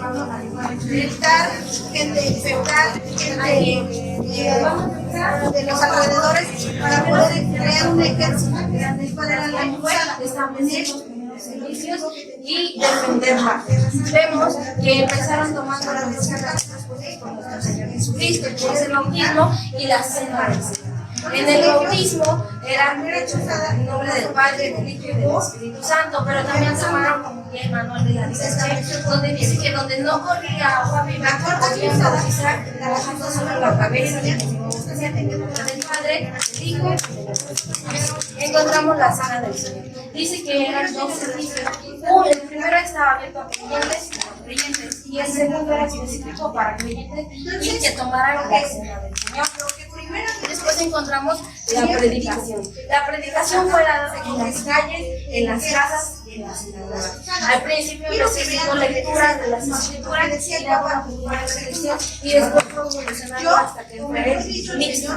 militar, gente infectal, gente de los alrededores para poder crear un ejército. ¿Cuál era la idea? Establecer los servicios y defenderla. Vemos que empezaron tomando las descargas con nuestro Señor Jesucristo, que es el bautismo y la cena del Señor. En el bautismo eran hechos en nombre del Padre, del Hijo y del Espíritu Santo, pero también tomaron como el manual de la licencia, donde dice que donde no corría agua viva, podían bautizar trabajando sobre la cabeza del Padre, del Hijo. Encontramos la cena del Señor. Dice que eran dos servicios. El primero estaba abierto a creyentes y el segundo era específico para creyentes y que tomaran la cena del Señor. Después encontramos la predicación. La predicación fue dada en las calles, en las casas y en las sinagogas. Al principio recibimos lecturas de las escrituras y luego la primera reflexión y después fue evolucionando hasta que fue mixto.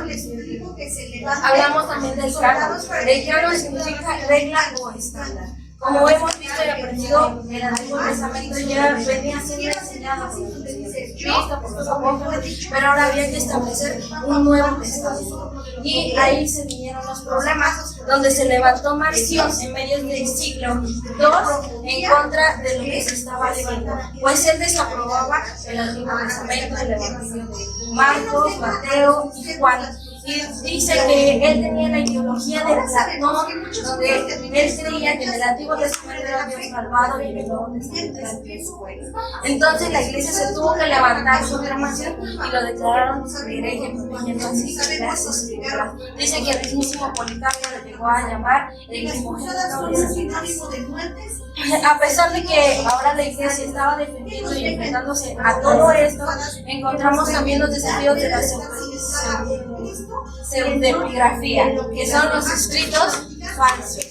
Hablamos también del canon. El canon significa regla o estándar. Como hemos visto y aprendido, el Antiguo Testamento ya venía siendo enseñado por Cristo, por los apóstoles, pero ahora había que establecer un nuevo testamento. Y ahí se vinieron los problemas, donde se levantó Marción en medio del siglo II en contra de lo que se estaba leyendo, pues él desaprobaba el Antiguo Testamento, el Evangelio de Marcos, Mateo y Juan. Y dice que él tenía la ideología del Platón, donde él creía que en el Antiguo Testamento era Dios malvado y en el Nuevo Testamento era Dios bueno. Entonces la iglesia se tuvo que levantar su reclamación y lo declararon hereje, protegiendo así las escrituras. Dice que el mismísimo Policarpo lo llegó a llamar el mismo género de Satanás. A pesar de que ahora la iglesia estaba defendiendo y enfrentándose a todo esto, encontramos también los desafíos de la pseudepigrafía, que son los escritos falsos,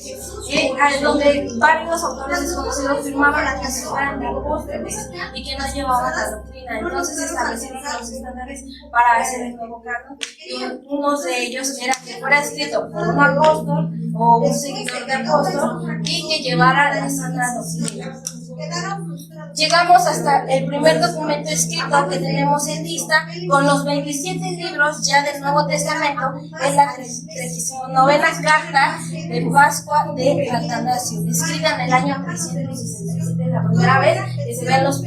donde varios autores desconocidos firmaban que eran apóstoles y que no llevaban la doctrina. Entonces establecieron los estándares para hacer el nuevo canon, y uno de ellos era que fuera escrito por un apóstol o un seguidor de apóstol y que llevara la sana doctrina. Llegamos hasta el primer documento escrito que tenemos en lista con los 27 libros ya del Nuevo Testamento, es la 39ª carta de Pascua de Atanasio, escrita en el año 367, la primera vez que se ven los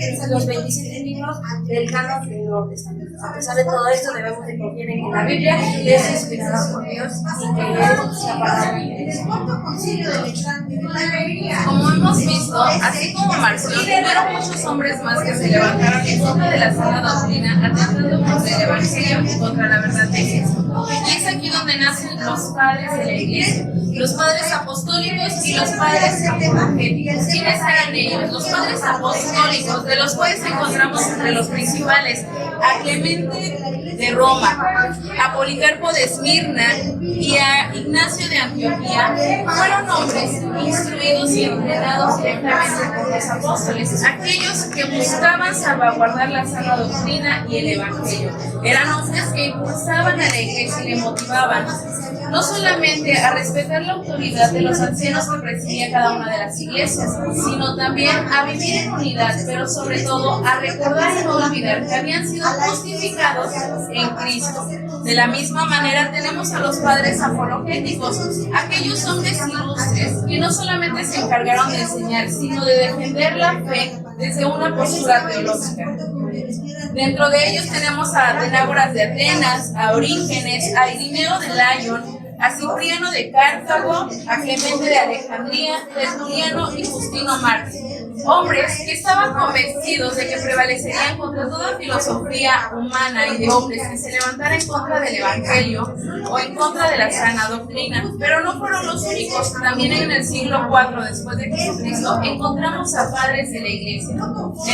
27 libros del canon del Nuevo Testamento. A pesar de todo esto, debemos de confiar en que la Biblia es inspirada por Dios y que es la palabra de Dios. Como hemos visto, así como Marción, hubieron muchos hombres más que se levantaron en contra de la sana doctrina, atentando contra el Evangelio y contra la verdad de Jesús. Y es aquí donde nacen los padres de la iglesia, los padres apostólicos y los padres evangélicos. ¿Quiénes eran ellos? Los padres apostólicos, de los cuales encontramos entre los principales a Clemente de Roma, a Policarpo de Esmirna y a Ignacio de Antioquía. Fueron hombres instruidos y entrenados directamente por los apóstoles, aquellos que buscaban salvaguardar la sana doctrina y el evangelio. Eran hombres que impulsaban a la iglesia y le motivaban no solamente a respetar la autoridad de los ancianos que presidía cada una de las iglesias, sino también a vivir en unidad, pero sobre todo a recordar y no olvidar que habían sido justificados en Cristo. De la misma manera tenemos a los padres apologéticos, aquellos hombres ilustres que no solamente se encargaron de enseñar, sino de defender la fe desde una postura teológica. Dentro de ellos tenemos a Atenágoras de Atenas, a Orígenes, a Irineo de Lyon, a Cipriano de Cartago, a Clemente de Alejandría, Tertuliano y Justino Mártir. Hombres que estaban convencidos de que prevalecerían contra toda filosofía humana y de hombres que se levantaran en contra del Evangelio o en contra de la sana doctrina. Pero no fueron los únicos. También en el siglo IV después de Jesucristo encontramos a padres de la iglesia.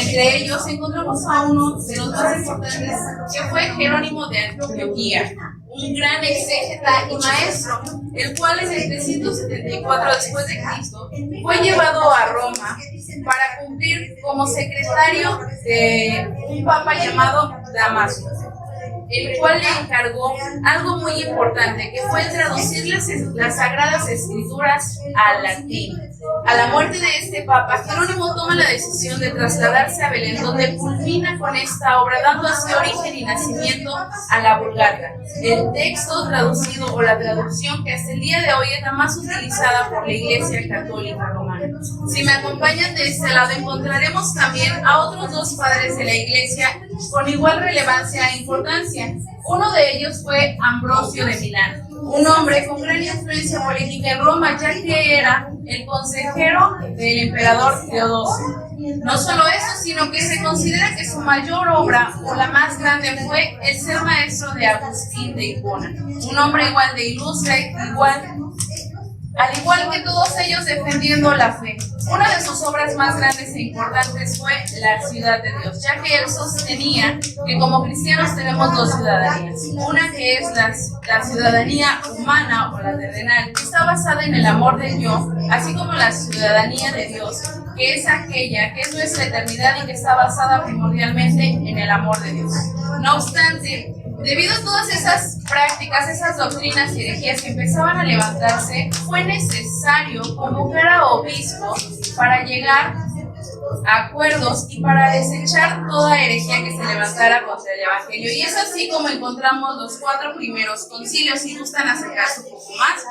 Entre ellos encontramos a uno de los más importantes, que fue Jerónimo de Antioquía, un gran exégeta y maestro, el cual en el 374 después de Cristo fue llevado a Roma para cumplir como secretario de un papa llamado Damaso, el cual le encargó algo muy importante, que fue traducir las Sagradas Escrituras al latín. A la muerte de este papa, Jerónimo toma la decisión de trasladarse a Belén, donde culmina con esta obra, dando así origen y nacimiento a la Vulgata, el texto traducido o la traducción que hasta el día de hoy es la más utilizada por la Iglesia Católica Romana. Si me acompañan de este lado, encontraremos también a otros dos padres de la Iglesia con igual relevancia e importancia. Uno de ellos fue Ambrosio de Milán, un hombre con gran influencia política en Roma, ya que era el consejero del emperador Teodosio. No solo eso, sino que se considera que su mayor obra, o la más grande, fue el ser maestro de Agustín de Hipona, un hombre igual de ilustre, al igual que todos ellos defendiendo la fe. Una de sus obras más grandes e importantes fue la Ciudad de Dios, ya que él sostenía que como cristianos tenemos dos ciudadanías. Una que es la ciudadanía humana o la terrenal, que está basada en el amor de Dios, así como la ciudadanía de Dios, que es aquella que es nuestra eternidad y que está basada primordialmente en el amor de Dios. No obstante, debido a todas esas prácticas, esas doctrinas y herejías que empezaban a levantarse, fue necesario convocar a obispos para llegar a acuerdos y para desechar toda herejía que se levantara contra el Evangelio. Y es así como encontramos los 4 primeros concilios. Si gustan acercarse un poco más,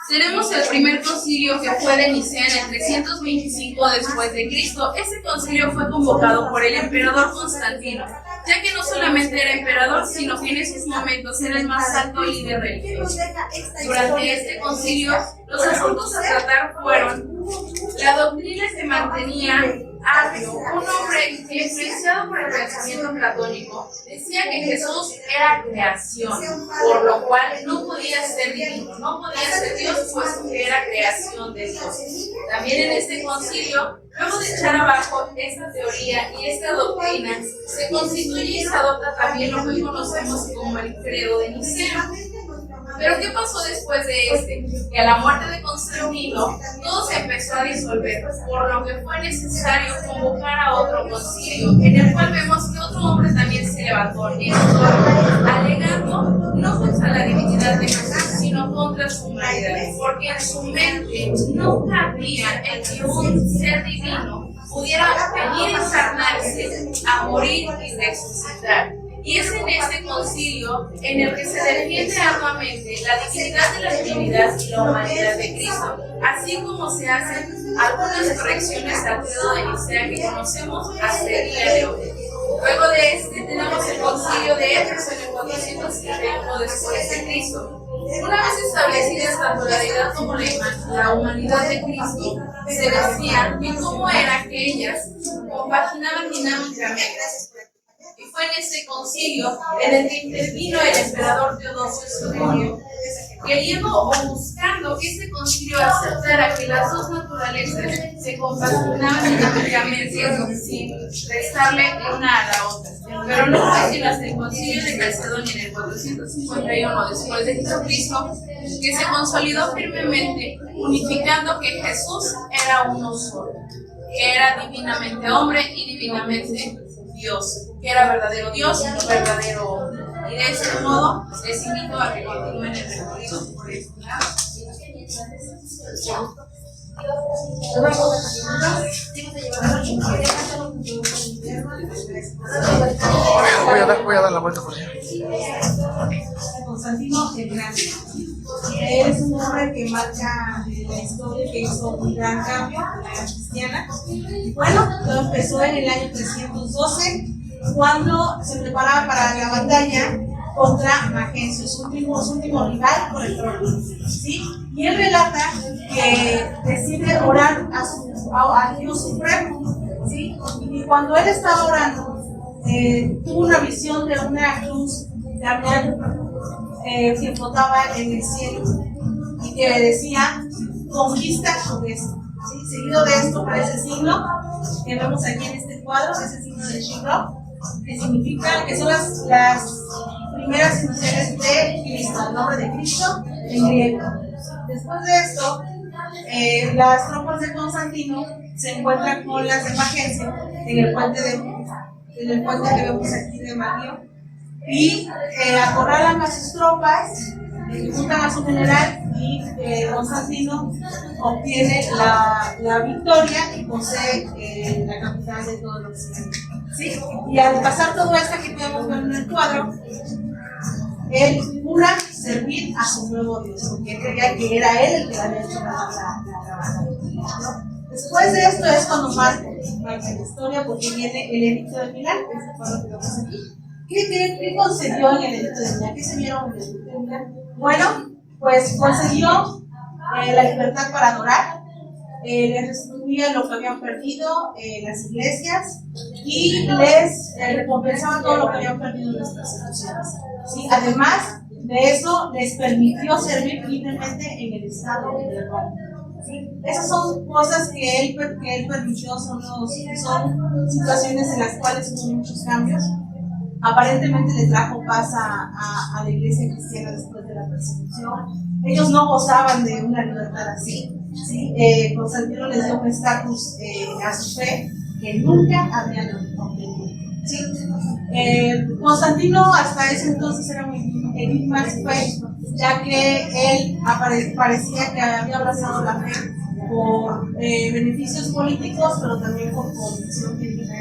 tenemos el primer concilio, que fue de Nicea en el 325 después de Cristo. Este concilio fue convocado por el emperador Constantino, ya que no solamente era emperador, sino que en esos momentos era el más alto líder religioso. Durante este concilio, los asuntos a tratar fueron: la doctrina se mantenía Arrio, un hombre que, influenciado por el pensamiento platónico, decía que Jesús era creación, por lo cual no podía ser divino, no podía ser Dios, puesto que era creación de Dios. También en este concilio, luego de echar abajo esta teoría y esta doctrina, se constituye y se adopta también lo que hoy conocemos como el credo de Nicea. Pero ¿qué pasó después de este? Que a la muerte de Constantino todo se empezó a disolver, por lo que fue necesario convocar a otro concilio, en el cual vemos que otro hombre también se levantó en alegando no contra la divinidad de Jesús, sino contra su humanidad, porque en su mente no cabía el que un ser divino pudiera venir a encarnarse, a morir y resucitar. Y es en este concilio en el que se defiende arduamente la dignidad de la divinidad y la humanidad de Cristo, así como se hacen algunas correcciones al credo de Nicea que conocemos hasta el día de hoy. Luego de este tenemos el concilio de Éfeso en el 471 después de Cristo. Una vez establecidas tanto la deidad como la humanidad de Cristo, se decía que cómo era que ellas compaginaban dinámicamente. Y fue en este concilio en el que intervino el emperador Teodosio, queriendo o buscando que este concilio aceptara que las dos naturalezas se compaginaban dinámicamente sin restarle una a la otra. Pero no fue sino hasta el concilio de Calcedonia en el 451 después de Jesucristo que se consolidó firmemente, unificando que Jesús era uno solo, que era divinamente hombre y divinamente Dios, que era verdadero Dios y no verdadero hombre. Y de este modo les invito a que continúen el recorrido por este lado. Voy a dar la vuelta por allá. Constantino el Grande. Él es un hombre que marca la historia, que hizo un gran cambio en la era cristiana. Bueno, todo empezó en el año 312, cuando se preparaba para la batalla contra Magencio, su último rival por el trono, ¿sí? Y él relata que decide orar a Dios Supremo, ¿sí? Y cuando él estaba orando, tuvo una visión de una cruz de Adán que flotaba en el cielo y que le decía: conquista tu esto. ¿Sí? Seguido de esto para ese signo que vemos aquí en este cuadro, ese signo de Shiloh, que significa que son las primeras iniciales de Cristo, el nombre de Cristo en griego. Después de esto, las tropas de Constantino se encuentran con las de Magencio en el puente que vemos aquí de Mario, y acorralan a sus tropas, juntan a su general, y Constantino obtiene la victoria y posee la capital de todo Occidente. ¿Sí? Y al pasar todo esto que podemos ver en el cuadro, él jura servir a su nuevo Dios, porque creía que era él el que había hecho la ¿no? Después de esto es cuando marca la historia, porque viene el edicto de Milán, que es el cuadro que vemos aquí. ¿Qué concedió en el edicto de Milán? ¿Qué se vieron en el edicto de Milán? Bueno, pues concedió la libertad para adorar, les restituía lo que habían perdido las iglesias y les recompensaba todo lo que habían perdido en las persecuciones. ¿Sí? Además de eso, les permitió servir libremente en el Estado de Roma. ¿Sí? Esas son cosas que él permitió, son situaciones en las cuales hubo muchos cambios. Aparentemente le trajo paz a la iglesia cristiana después de la persecución. Ellos no gozaban de una libertad así, ¿sí? Constantino les dio un estatus a su fe que nunca habían obtenido, ¿sí? Constantino hasta ese entonces era un enigma a su fe, ya que él parecía que había abrazado la fe por beneficios políticos, pero también por convicción religiosa.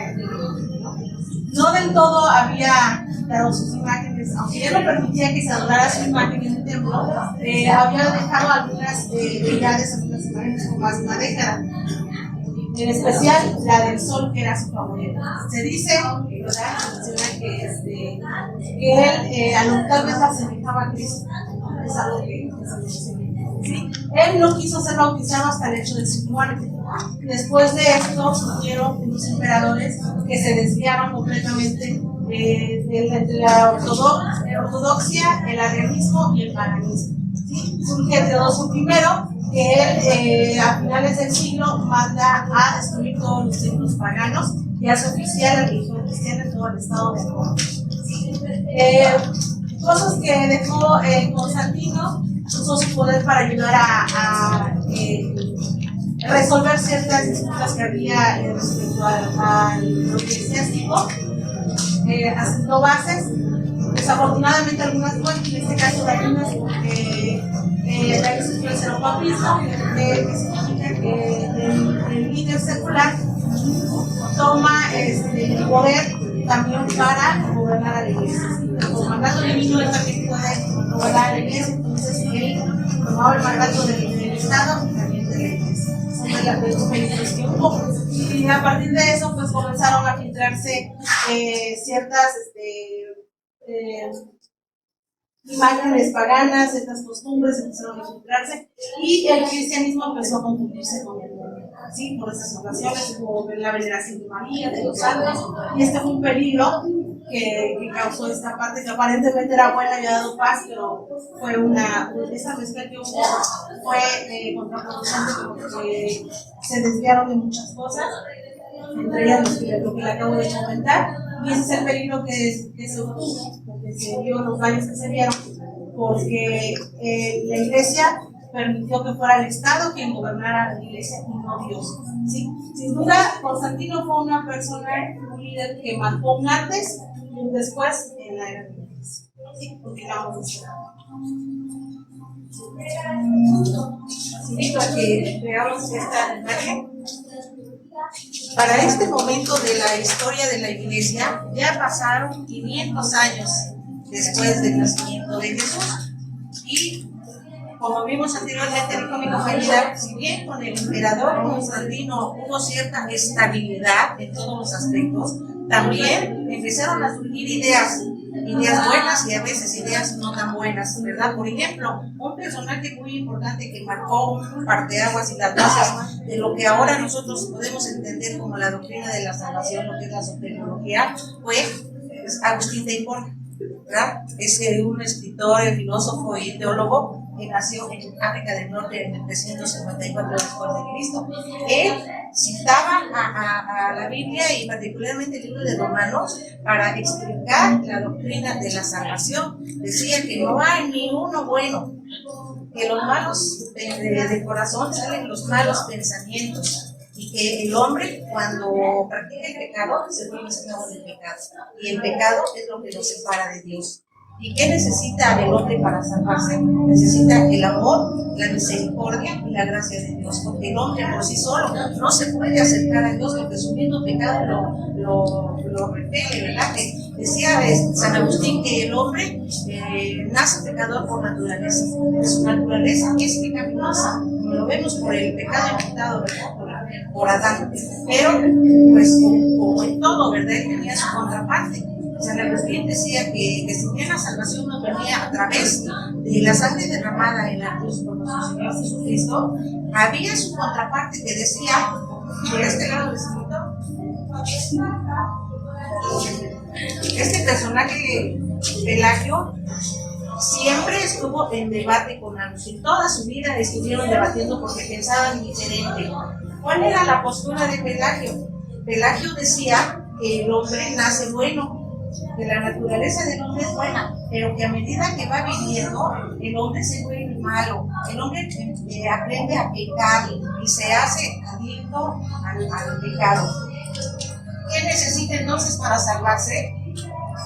No del todo había dado sus imágenes, aunque él no permitía que se adorara su imagen en el templo, había dejado algunas deidades, algunas imágenes con más de una década. En especial la del sol, que era su favorita. Se dice, ¿verdad? Se menciona que él tal vez la asemejaba a Cristo. Es algo que se menciona. ¿Sí? Él no quiso ser bautizado hasta el hecho de su muerte. Después de esto surgieron unos emperadores que se desviaron completamente de la ortodoxia, el arrianismo y el paganismo. ¿Sí? Surge Teodosio I, que él a finales del siglo manda a destruir todos los templos paganos y hace oficial la religión cristiana en todo el estado de Roma. ¿Sí? Cosas que dejó Constantino, usó su poder para ayudar a resolver ciertas disputas que había respecto al eclesiástico, asentó bases, desafortunadamente algunas no, en este caso algunas la existencia del papismo, que significa que el líder secular toma el poder también para gobernar a la iglesia. Como mandato divino él también puede gobernar a la iglesia, entonces él tomaba el mandato del Estado y también de la iglesia. De los peligros que hubo. Y a partir de eso pues comenzaron a filtrarse ciertas imágenes paganas, ciertas costumbres empezaron a filtrarse y el cristianismo empezó a confundirse con el mundo. ¿Sí? Por esas ocasiones hubo la veneración de María, de los santos, y este fue un peligro que causó esta parte que aparentemente era buena y había dado paz, pero fue esa mezcla que hubo fue contraproducente porque se desviaron de muchas cosas, entre ellas lo que le acabo de comentar, y ese es el peligro que se obtuvo, porque se vio los daños que se vieron, porque la iglesia permitió que fuera el Estado quien gobernara la iglesia y no Dios. ¿Sí? Sin duda, Constantino fue una persona, un líder que marcó un antes y un después en la era de la iglesia. ¿Sí? Porque vamos a estar. Invito a que veamos esta imagen. Para este momento de la historia de la iglesia, ya pasaron 500 años después del nacimiento de Jesús y como vimos anteriormente, dijo mi compañera, si bien con el emperador Constantino hubo cierta estabilidad en todos los aspectos, también empezaron a surgir ideas buenas y a veces ideas no tan buenas, ¿verdad? Por ejemplo, un personaje muy importante que marcó un parteaguas y las bases de lo que ahora nosotros podemos entender como la doctrina de la salvación, lo que es la soteriología, fue Agustín de Hipona, ¿verdad? Es un escritor, filósofo y teólogo que nació en África del Norte en el 354 después de Cristo. Él citaba a la Biblia y particularmente el libro de Romanos para explicar la doctrina de la salvación. Decía que no hay ni uno bueno, que los malos de corazón salen los malos pensamientos, y que el hombre cuando practica el pecado se vuelve esclavo del pecado, y el pecado es lo que nos separa de Dios. ¿Y qué necesita el hombre para salvarse? Necesita el amor, la misericordia y la gracia de Dios, porque el hombre por sí solo no se puede acercar a Dios porque su mismo pecado lo repele, ¿verdad? Decía San Agustín que el hombre nace pecador por naturaleza, que su naturaleza es pecaminosa, lo vemos por el pecado inventado, ¿verdad? Por Adán, pero pues como en todo, ¿verdad? Él tenía su contraparte. San Agustín decía que si bien la salvación no venía a través de la sangre derramada en la cruz por nuestro Señor Jesucristo, había su contraparte que decía, por este lado del escrito, este personaje Pelagio siempre estuvo en debate con Agustín. Toda su vida estuvieron debatiendo porque pensaban diferente. ¿Cuál era la postura de Pelagio? Pelagio decía que el hombre nace bueno, que la naturaleza del hombre es buena, pero que a medida que va viviendo, el hombre se vuelve malo, el hombre aprende a pecar y se hace adicto al pecado. ¿Qué necesita entonces para salvarse?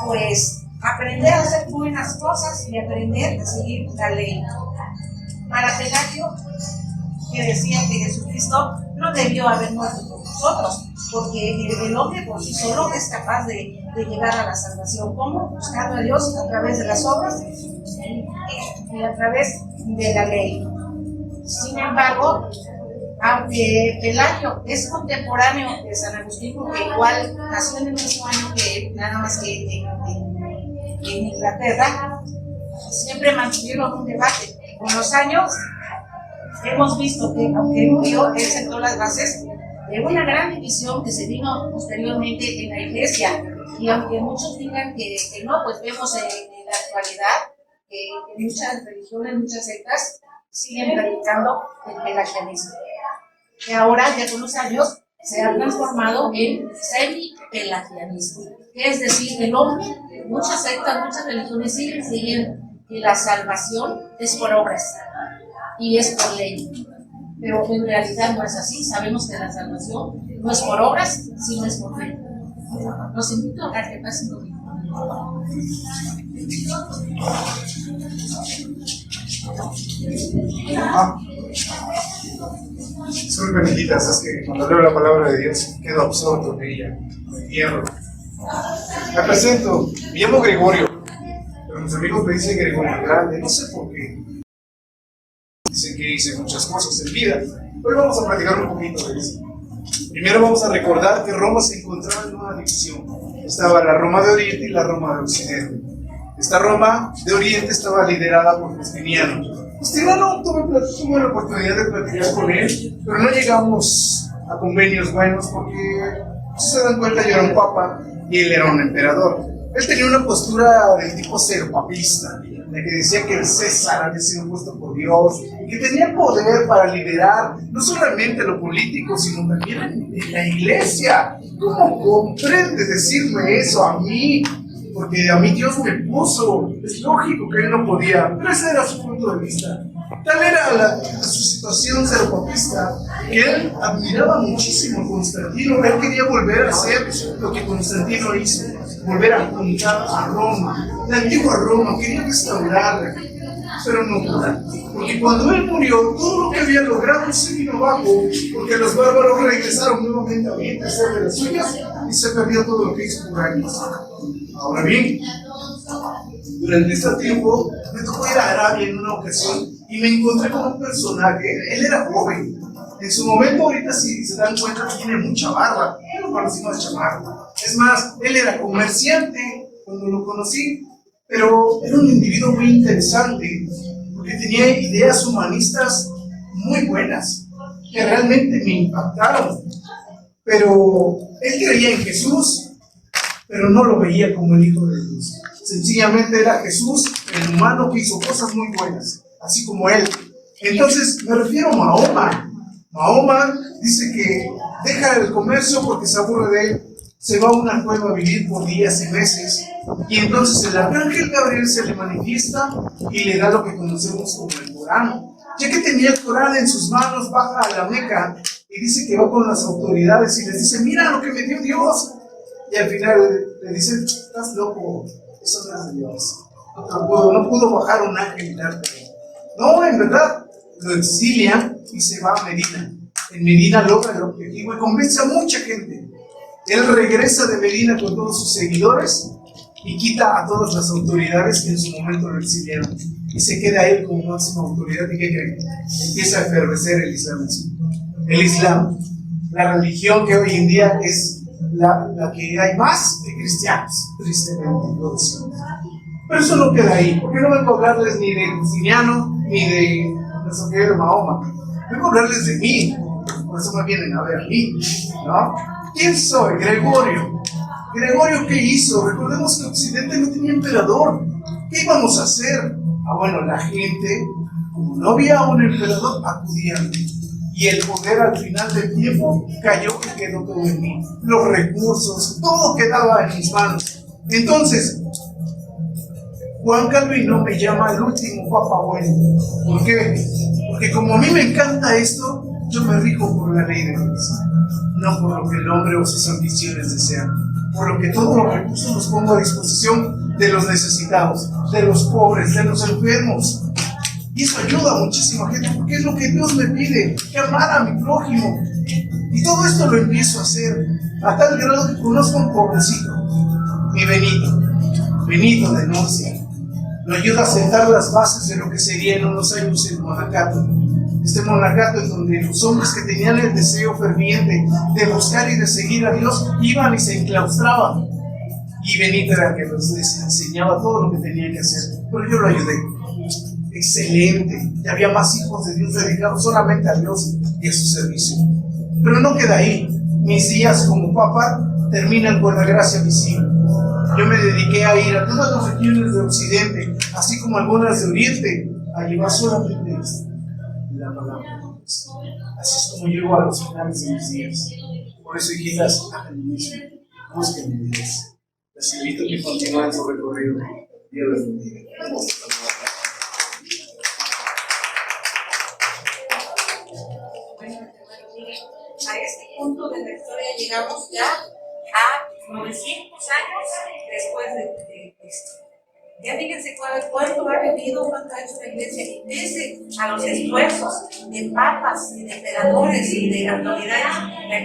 Pues aprender a hacer buenas cosas y aprender a seguir la ley. Para Pelagio, que decía que Jesucristo no debió haber muerto por nosotros, porque el hombre por sí solo es capaz de llegar a la salvación. ¿Cómo? Buscando a Dios a través de las obras y a través de la ley. Sin embargo, aunque Pelagio es contemporáneo de San Agustín, porque igual nació en el mismo año que él, nada más que en Inglaterra, siempre mantuvieron un debate. Con los años hemos visto que, aunque él murió, él sentó las bases de una gran división que se vino posteriormente en la Iglesia. Y aunque muchos digan que no, pues vemos en la actualidad que muchas religiones, muchas sectas siguen predicando el pelagianismo, que ahora ya con los años se ha transformado en semi-pelagianismo, que es decir, el hombre, muchas sectas, muchas religiones siguen creyendo que la salvación es por obras y es por ley, pero en realidad no es así. Sabemos que la salvación no es por obras, sino es por fe. Los invito a que pasen conmigo. Soy Benedita, es que cuando leo la palabra de Dios quedo absorto en ella, me entierro. Me presento, me llamo Gregorio, pero mis amigos me dicen Gregorio el Grande, no sé por qué. Dicen que hice muchas cosas en vida. Hoy vamos a platicar un poquito de eso. Primero vamos a recordar que Roma se encontraba en una división. Estaba la Roma de Oriente y la Roma de Occidente. Esta Roma de Oriente estaba liderada por Justiniano. Justiniano tuve la oportunidad de platicar con él, pero no llegamos a convenios buenos porque, si se dan cuenta, yo era un papa y él era un emperador. Él tenía una postura del tipo seropapista, de que decía que el César había sido puesto por Dios, que tenía poder para liderar no solamente lo político, sino también en la iglesia. ¿Cómo comprende decirme eso a mí? Porque a mí Dios me puso. Es lógico que él no podía, pero ese era su punto de vista. Tal era su situación seropapista que él admiraba muchísimo a Constantino. Él quería volver a hacer lo que Constantino hizo, volver a juntar a Roma, la antigua Roma, quería restaurarla, pero no pudo. Porque cuando él murió, todo lo que había logrado se vino abajo, porque los bárbaros regresaron nuevamente a hacer de las suyas y se perdió todo lo que hizo por años. Ahora bien, durante este tiempo me tocó ir a Arabia en una ocasión y me encontré con un personaje. Él era joven. En su momento, ahorita, si se dan cuenta, tiene mucha barba. Yo lo conocí más chamarro. Es más, él era comerciante cuando lo conocí, pero era un individuo muy interesante, porque tenía ideas humanistas muy buenas, que realmente me impactaron. Pero él creía en Jesús, pero no lo veía como el Hijo de Dios. Sencillamente era Jesús, el humano que hizo cosas muy buenas, así como él. Entonces, me refiero a Mahoma. Mahoma dice que deja el comercio porque se aburre de él, se va a una cueva a vivir por días y meses, y entonces el arcángel Gabriel se le manifiesta y le da lo que conocemos como el Corán. Ya que tenía el Corán en sus manos, baja a la Meca y dice que va con las autoridades y les dice: mira lo que me dio Dios. Y al final le dicen: estás loco, eso no es de Dios. No pudo bajar un ángel y darte. No, en verdad, lo exilian y se va a Medina. En Medina logra el objetivo y convence a mucha gente. Él regresa de Medina con todos sus seguidores y quita a todas las autoridades que en su momento lo exiliaron. Y se queda él como máxima autoridad. ¿Y qué creen? Empieza a efervecer el islamismo. El Islam, la religión que hoy en día es la que hay más de cristianos, tristemente lo decimos. Pero eso no queda ahí, porque no vengo a hablarles ni de Justiniano ni de nuestro querido Mahoma. Vengo a hablarles de mí, por eso me vienen a ver a mí, ¿no? ¿Quién soy? Gregorio. ¿Gregorio qué hizo? Recordemos que Occidente no tenía emperador. ¿Qué íbamos a hacer? Bueno, la gente, como no había un emperador, acudía a mí. Y el poder al final del tiempo cayó y quedó todo en mí. Los recursos, todo quedaba en mis manos. Entonces, Juan Calvino me llama el último papa bueno. ¿Por qué? Porque como a mí me encanta esto, yo me rijo por la ley de Dios. No por lo que el hombre o sus ambiciones desean. Por lo que todos los recursos los pongo a disposición de los necesitados, de los pobres, de los enfermos. Y eso ayuda a muchísima gente, porque es lo que Dios me pide, que amar a mi prójimo. Y todo esto lo empiezo a hacer a tal grado que conozco a un pobrecito, mi Benito de Nurcia. Lo ayuda a sentar las bases de lo que sería en unos años el monacato. Este monacato en donde los hombres que tenían el deseo ferviente de buscar y de seguir a Dios iban y se enclaustraban. Y Benito era el que les enseñaba todo lo que tenían que hacer. Pero yo lo ayudé. Excelente. Ya había más hijos de Dios dedicados solamente a Dios y a su servicio. Pero no queda ahí. Mis días como papa terminan con la gracia visible. Yo me dediqué a ir a todas las regiones de Occidente, así como algunas de Oriente, a llevar solamente la palabra de Dios. Así es como llego a los finales de mis días. Por eso, hijitas, hagan lo mismo. Busquen mi Dios. Les invito a que continúen su recorrido. Dios les bendiga. A este punto de la historia llegamos ya a 900 años después de Cristo. Ya fíjense cuánto ha vivido, cuánto ha hecho la iglesia, y desde a los esfuerzos de papas y de emperadores y de autoridades,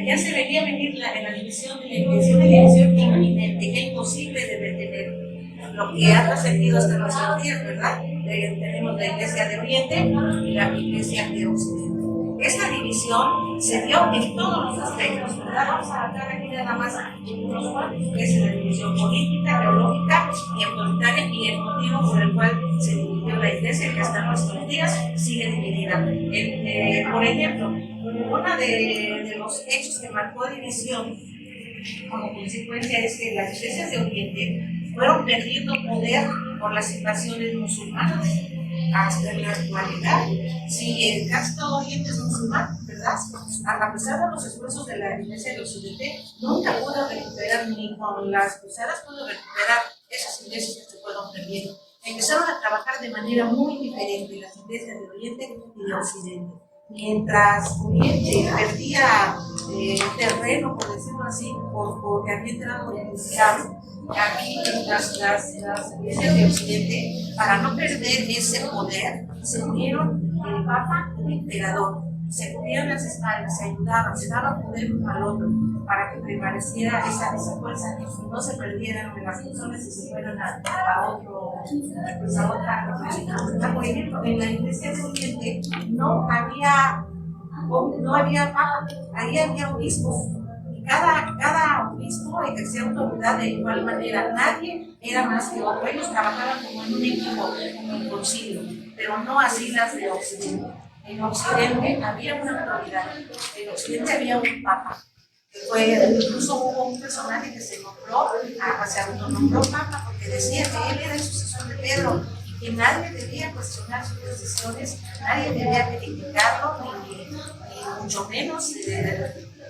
ya se veía venir en la división de la iglesia, una división inminente, que es imposible de detener. Lo que ha trascendido hasta nuestros días, ¿verdad? Tenemos la iglesia de Oriente y la iglesia de Occidente. Esta división se dio en todos los aspectos, ¿verdad? Vamos a hablar aquí nada más unos cuantos, que es la división política, teológica y autoritaria, y el motivo por el cual se dividió la iglesia, que hasta nuestros días sigue dividida. Por ejemplo, uno de los hechos que marcó división como consecuencia es que las iglesias de Oriente fueron perdiendo poder por las invasiones musulmanas. Hasta en la actualidad, sí, casi todo Oriente es musulmán, ¿verdad? A pesar de los esfuerzos de la iglesia de Occidente, nunca pudo recuperar, ni con las cruzadas pudo recuperar esas iglesias que se fueron perdiendo. Empezaron a trabajar de manera muy diferente las iglesias de Oriente y de Occidente. Mientras Oriente perdía terreno, por decirlo así, porque había entrado en el Islam, aquí las iglesias de Occidente, para no perder ese poder, se unieron el Papa y el Emperador. Se cubrían las espaldas, se ayudaban, se daban poder uno al otro para que prevaleciera esa fuerza y no se perdieran las personas y se fueran a otro pues a otra. Por ejemplo, en la Iglesia de Oriente no había papa, ahí había obispos. Cada obispo ejercía autoridad de igual manera. Nadie era más que otro. Ellos trabajaban como en un equipo, en un concilio, pero no así las de Occidente. En Occidente había una autoridad. En Occidente había un papa. Incluso hubo un personaje que se autonombró papa porque decía que él era el sucesor de Pedro y que nadie debía cuestionar sus decisiones, nadie debía criticarlo, ni mucho menos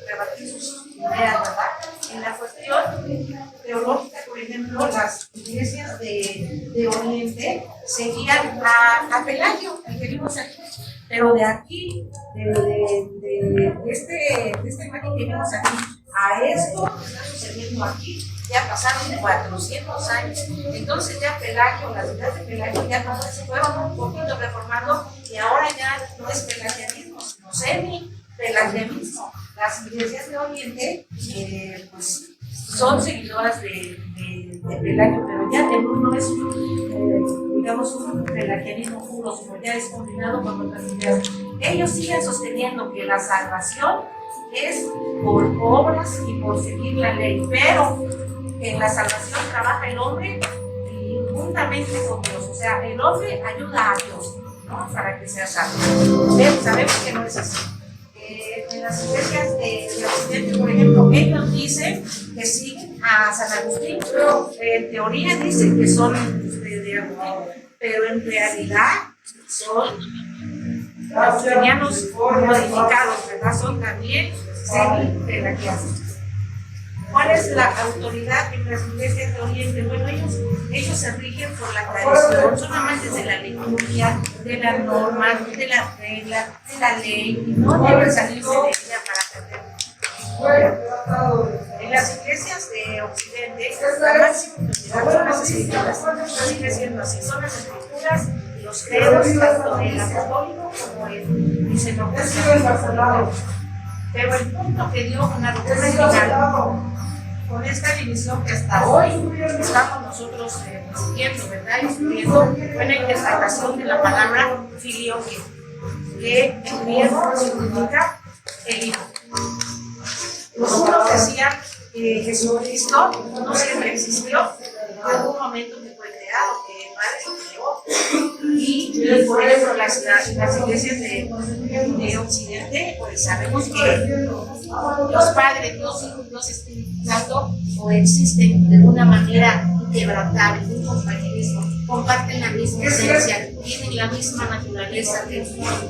rebatir sus ideas, ¿verdad? En la cuestión teológica, por ejemplo, las iglesias de Oriente seguían a Pelagio, el que vimos aquí, pero de aquí, de este imagen que vimos aquí, a esto que está sucediendo aquí, ya pasaron 400 años. Entonces ya Pelagio, las ideas de Pelagio ya se fueron un poquito reformando y ahora ya no es pelagianismo, sino semi-pelagianismo. Las iglesias de Oriente pues son seguidoras de Pelagio, pero ya no es digamos un pelagianismo puro, sino ya es combinado con otras ideas. Ellos siguen sosteniendo que la salvación es por obras y por seguir la ley, pero en la salvación trabaja el hombre y juntamente con Dios, o sea, el hombre ayuda a Dios, ¿no? Para que sea salvo. Pero sabemos que no es así. En las iglesias de Occidente, por ejemplo, ellos dicen que siguen a San Agustín, pero en teoría dicen que son de Agustín, pero en realidad son agustinianos modificados, ¿verdad? Son también semi-pelagianos. ¿Cuál es la autoridad en las iglesias de Oriente? Bueno, ellos se rigen por la tradición, son amantes de la liturgia, de la norma, de la regla, de la ley, y no deben salirse de ella para perder. En las iglesias de Occidente, la máxima autoridad son las escrituras, sigue siendo así, son las escrituras, los credos, tanto el apostólico como el niceno-cristiano. Pero el punto que dio una ruptura final con esta división que hasta hoy estamos nosotros siguiendo, ¿verdad? Estudiando fue la interpretación de la palabra filioque, que en griego significa el hijo. Los unos decían que Jesucristo no siempre existió, en algún momento que fue creado, que el Padre lo creó. Y por ejemplo, las iglesias de Occidente, pues sabemos que Dios Padre, Dios Hijo, Dios Espíritu Santo coexisten de una manera inquebrantable, un compañerismo, comparten la misma esencia, tienen la misma naturaleza, que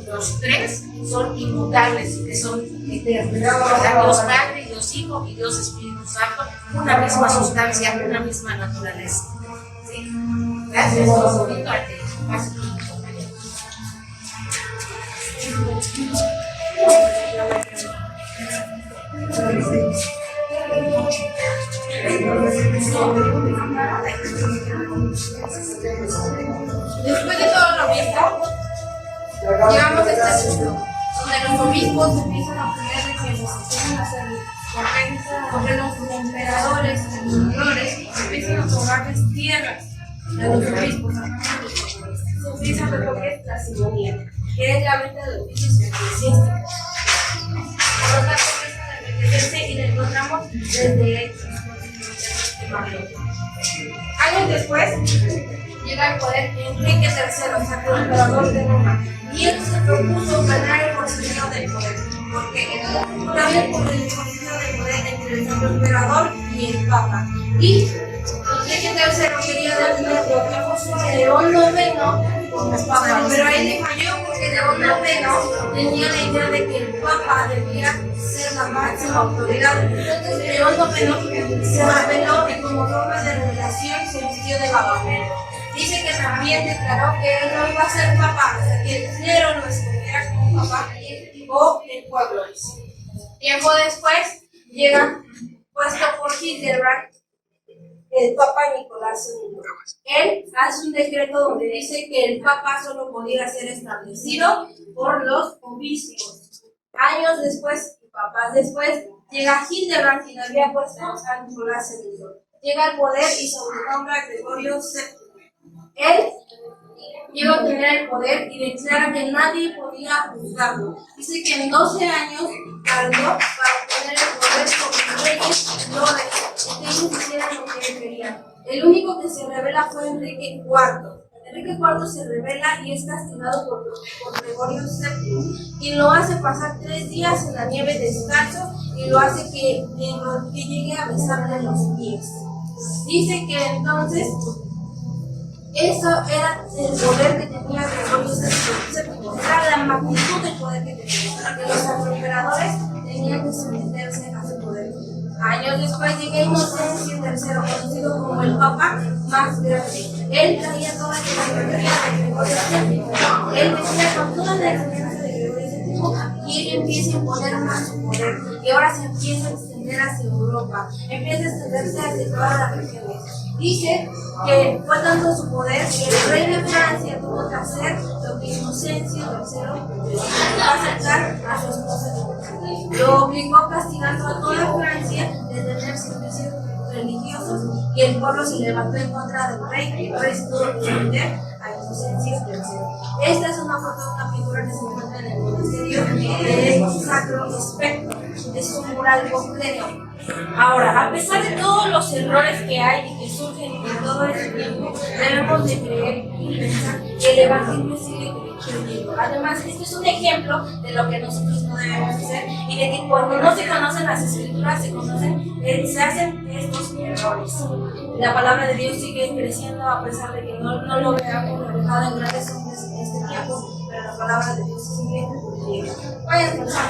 los tres son inmutables y que son eternos. Dios Padre, Dios Hijo y Dios Espíritu Santo, una misma sustancia, una misma naturaleza. ¿Sí? Gracias, los invito a que pasen. Después de todo lo visto, llegamos a este punto, donde los obispos empiezan a poner de que los quieren hacer porque los emperadores y los gobernadores empiezan a otorgarles tierras a los obispos. Se empieza a ver lo que es la simonía, que es la venta de oficios eclesiásticos. Por lo tanto, empiezan a enriquecerse y lo encontramos desde Hechos. Años después llega al poder Enrique III, sacro emperador de Roma, y él se propuso ganar el contenido del poder, porque había el contenido del poder entre el sacro emperador y el papa. Y Enrique III quería darle lo que León IX con el papa, pero ahí le falló porque León IX tenía la idea de que el papa debía ser la máxima autoridad. Entonces León IX se rebeló y como forma de revelación se vistió de babonero. Dice que también declaró que él no iba a ser papa hasta que el clero lo escogiera como papa o el pueblo. Tiempo después llega puesto por Hildebrand el Papa Nicolás II. Él hace un decreto donde dice que el Papa solo podía ser establecido por los obispos. Años después, y papas después, llega Hildebrand y le había puesto a Nicolás II. Llega al poder y sobrenombra a Gregorio VII. Él llegó a tener el poder y declara que nadie podía juzgarlo. Dice que en 12 años tardó para obtener el poder sobre los reyes y lores, que ellos hicieran lo que él quería. El único que se revela fue Enrique IV. Enrique IV se revela y es castigado por Gregorio VII, quien lo hace pasar 3 días en la nieve descalzo y lo hace que llegue a besarle los pies. Dice que entonces eso era el poder que tenía Gregorio VII, era la magnitud del poder que tenía, que los emperadores tenían que someterse a su poder. Años después llega Inocencio III, conocido como el Papa más grande. Él traía toda la sabiduría de Gregorio VII. Él decía con toda la enseñanza de Gregorio VII y él empieza a imponer más su poder. Y ahora se empieza a extender hacia Europa, empieza a extenderse hacia todas las regiones. Dice que fue tanto su poder que el rey de Francia tuvo que hacer lo que Inocencio III va a sacar a su esposa. Lo obligó castigando a toda Francia de tener servicios religiosos y el pueblo se levantó en contra del rey y el rey se tuvo que someter a Inocencio III. Esta es una foto de una figura que se encuentra en el monasterio de Sacro Espectro. Es un mural completo. Ahora, a pesar de todos los errores que hay y que surgen en todo este tiempo, debemos de creer y pensar que el Evangelio sigue creciendo. Además, esto es un ejemplo de lo que nosotros no debemos hacer y de que cuando no se conocen las Escrituras, se hacen estos errores. La palabra de Dios sigue creciendo a pesar de que no lo veamos reflejado en grandes hombres en este tiempo, pero la palabra de Dios sigue creciendo. Vayan a pensar.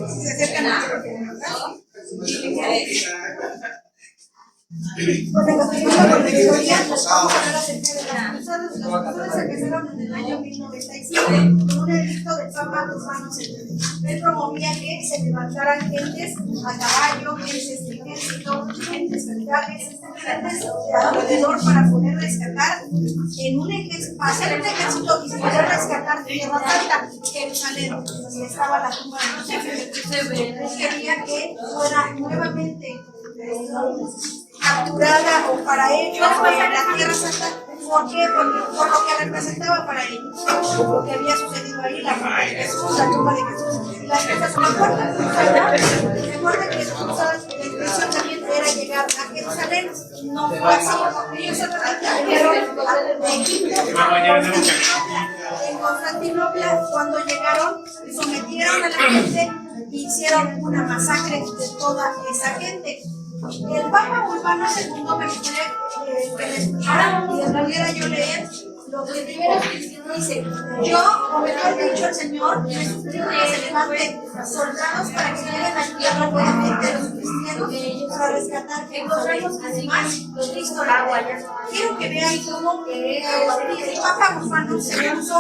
Se acercan a Bueno, continuando con la historia, vamos a hablar acerca de las cruzadas. Las cruzadas empezaron en el año 1097 con un edicto del Papa Urbano II. Él promovía que se levantaran gentes a caballo, gentes de ejército, gentes militares, gentes de alrededor para poder rescatar en un ejército, hacer un ejército y poder rescatar de Tierra Santa, Jerusalén, donde estaba la tumba de Jesús. Él quería que fuera nuevamente capturada o para ellos la Tierra Santa. ¿Por qué? Por lo que representaba para ellos, lo que había sucedido ahí, la tumba de Jesús, la tumba de Jesús. Y las cosas son fuertes. Recuerden que sus cruzadas, la intención también era llegar a Jerusalén. No fue así. Ellos solamente llegaron a Egipto, en Constantinopla. Cuando llegaron, sometieron a la gente, hicieron una masacre de toda esa gente. El Papa Urbano II me gustaría que le escucharan y les valiera yo leer lo que primero dice: yo, o mejor dicho, el Señor, Jesucristo, que se levante soldados para que lleguen al tierra nuevamente los cristianos para rescatar Jerusalén. Además, Cristo la agua. Quiero que vean cómo el Papa Urbano se puso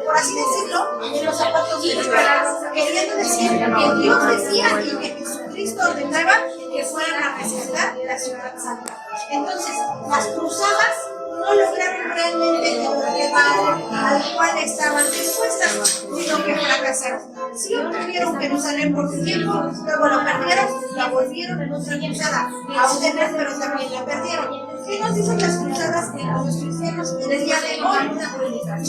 por así decirlo, en los zapatos de los pelados, queriendo decir que Dios decía y que Jesucristo ordenaba que fueran a rescatar la ciudad santa. Entonces, las cruzadas no lograron realmente el objetivo al cual estaban dispuestas, sino que fracasaron. Sí obtuvieron Jerusalén por un tiempo, luego la perdieron, la volvieron en otra cruzada a obtener, pero también la perdieron. ¿Qué nos dicen las cruzadas en los cristianos en el día de hoy?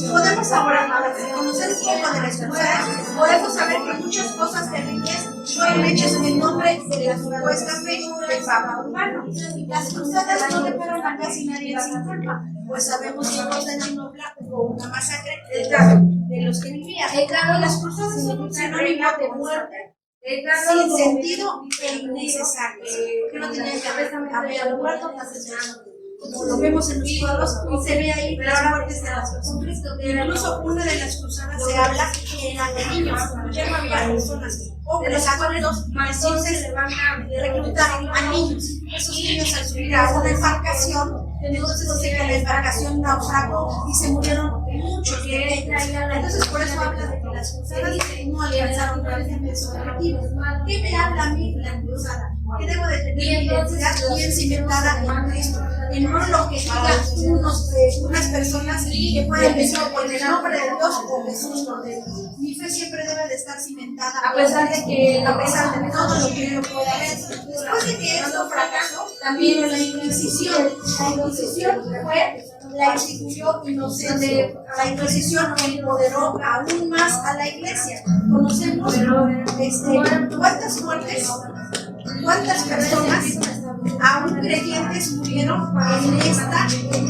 Podemos ahora conocer un poco de las cruzadas, podemos saber que muchas cosas terribles fueron hechas en el nombre de la supuesta fe del Papa Urbano. Las cruzadas no dejaron a casi nadie sin culpa, pues sabemos que en Constantinopla hubo una masacre de los que vivían. Las cruzadas son un sinónimo de muerte sin sentido e innecesario, que no tenían que haber muerto para asesinato. Como lo vemos en los cuadros, se ve ahí las muertes de las personas. Incluso una de las cruzadas se habla que eran de niños, ya no había personas, hombres adultos, entonces reclutaron a niños. Esos niños al subir a una embarcación, entonces dice que la embarcación naufragó y se murieron muchos de ellos. Entonces por eso habla de que las cruzadas no alcanzaron realmente sus objetivos. ¿Qué me habla a mí la cruzada? ¿Qué debo de tener tener una identidad bien cimentada en Cristo. En no lo que digan unas personas que pueden decir por el nombre de Dios o Jesús Cordero. Mi fe siempre debe de estar cimentada a pesar de todo lo que yo pueda ver. Después de que esto fracasó, también la Inquisición. La Inquisición la instituyó inocente. La Inquisición empoderó aún más a la Iglesia. Conocemos cuántas muertes, cuántas personas aún creyentes murieron en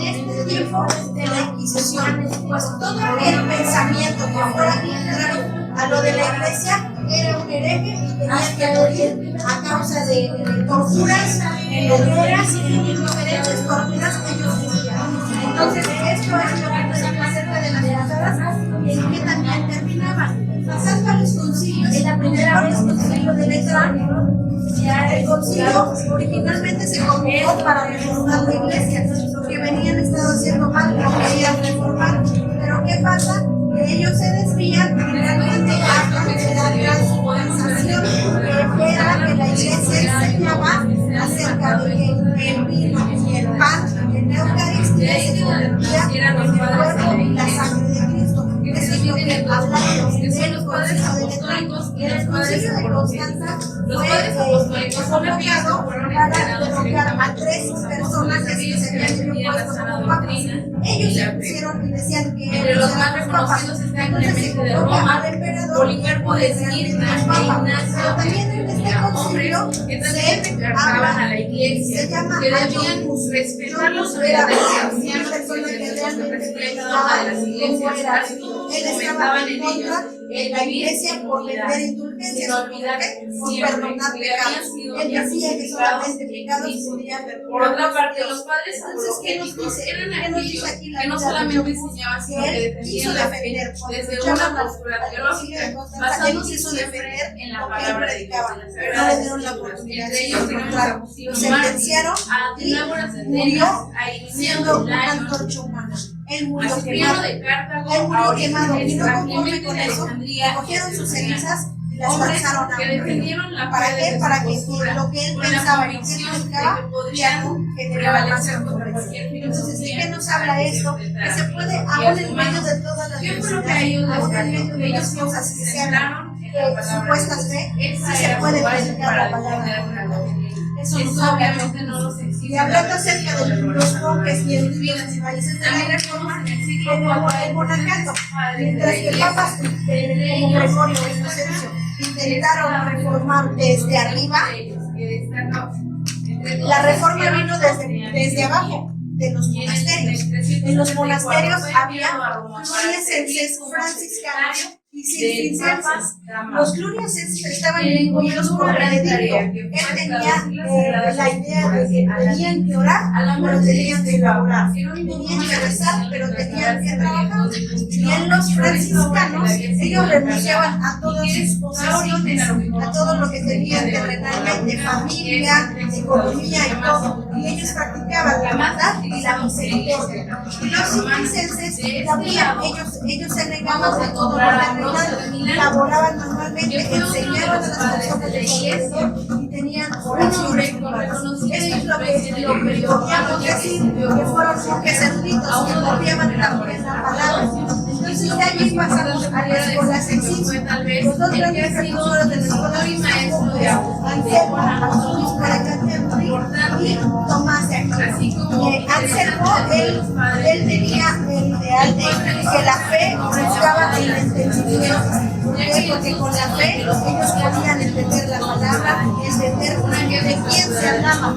este tiempo de la Inquisición. Pues todo el pensamiento que fuera contrario a lo de la Iglesia era un hereje y tenía que morir a causa de torturas, hogueras y diferentes torturas que ellos vivían. Entonces, esto es lo que nos habla acerca de las cruzadas, en que también terminaban. Pasando a los concilios, en la primera vez concilio de Letrán, el concilio originalmente se convocó para reformar la Iglesia. Lo que venían estado haciendo mal lo querían reformar. Pero ¿qué pasa? Que ellos se desvían y realmente hablan de la transubstanciación, que era que la Iglesia enseñaba acerca de que el vino y el pan en la Eucaristía se convertía en el cuerpo y la sangre de Cristo. Eso es lo que hablamos de los concilios de Letrán. Y el concilio de Constanza fue convocado para derrocar a 3 personajes que se habían propuesto como papas. Ellos se pusieron y decían que entre los más reconocidos está Clemente de Roma, Policarpo de Esmirna e Ignacio también en este concilio que también reclamaban a la Iglesia, que debían respetar los poderes de los ancianos que respetaban a las iglesias, así como comentaban en ellos en la Iglesia por vender indulgencias, por perdonar pecados. Él decía que solamente pecados podían perdonar. Por otra parte, los padres apologéticos eran aquellos que no solamente enseñaban, sino que defendían la fe desde una postura teológica, basándose siempre en la palabra de Dios. Entre ellos tenemos a Agustín Sentenciaron a Pitágoras siendo una antorcha humana. Él murió quemado. Él murió quemado. Y no conforme con eso, cogieron sus cenizas y las lanzaron a un ¿para qué? Para que lo que él pensaba y lo que él buscaba ya no generaba más controversia. Entonces, ¿de qué nos habla esto? Que se puede, aún en medio de todas las diversidades, aún en medio de las cosas que se hablan, supuestas fe, sí se puede predicar la palabra de Dios. Eso obviamente no los exige. Y hablando acerca de los monjes y el vivir en países de la Reforma, el monacato, mientras que papas como Gregorio intentaron reformar desde arriba, la reforma vino desde abajo, de los monasterios. En los monasterios había cluniacenses, franciscanos y cistercienses. Los cluniacenses estaban incluidos por Benedicto. Él tenía la idea de que tenían que orar, pero tenían que orar. Tenían que rezar, pero tenían que trabajar. Y en los franciscanos, ellos renunciaban a todas sus posesiones, a todo lo que tenían terrenalmente, familia, economía y todo. Y ellos practicaban la maldad y la misericordia. Y los cistercienses también, ellos se negaban a todo lo terrenal, laboraban normalmente, enseñaban a las personas de iglesia y tenían oraciones privadas. Esto es lo que podríamos decir que fueron monjes eruditos que copiaban también la palabra. Entonces de allí pasamos a la escuela sencilla. Los 2 grandes precursores de la escuela maestro de Anselmo, Antonio de Canterbury y Tomás de Aquino. Anselmo, él tenía el ideal de que la fe buscaba el entendimiento. Porque con la fe ellos podían entender la palabra, entender de quién se hablaba.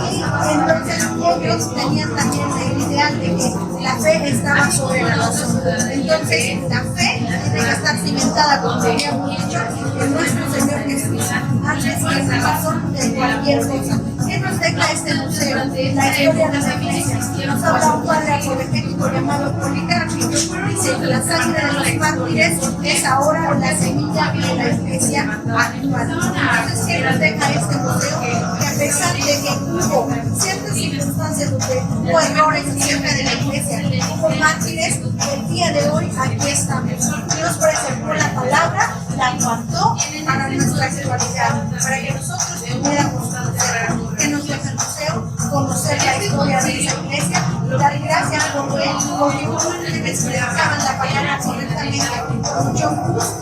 Y entonces ellos tenían también el ideal de que la fe estaba sobre la razón. Entonces la fe tiene que estar cimentada, como habíamos dicho, en nuestro Señor Jesús, antes que la razón de cualquier cosa. ¿Qué nos deja este museo? La historia de la iglesia. Nos habla un padre apologético llamado Policarpio. Dice que la sangre de los mártires es ahora la semilla de la iglesia actual. Entonces, ¿qué nos deja este museo? Que a pesar de que hubo ciertas circunstancias donde hubo errores acerca de la iglesia, hubo mártires, el día de hoy aquí estamos. Dios preservó la palabra, la guardó para nuestra actualidad, para que nosotros pudiéramos conocer. porque usualmente se levantaban la palabra correctamente. Yo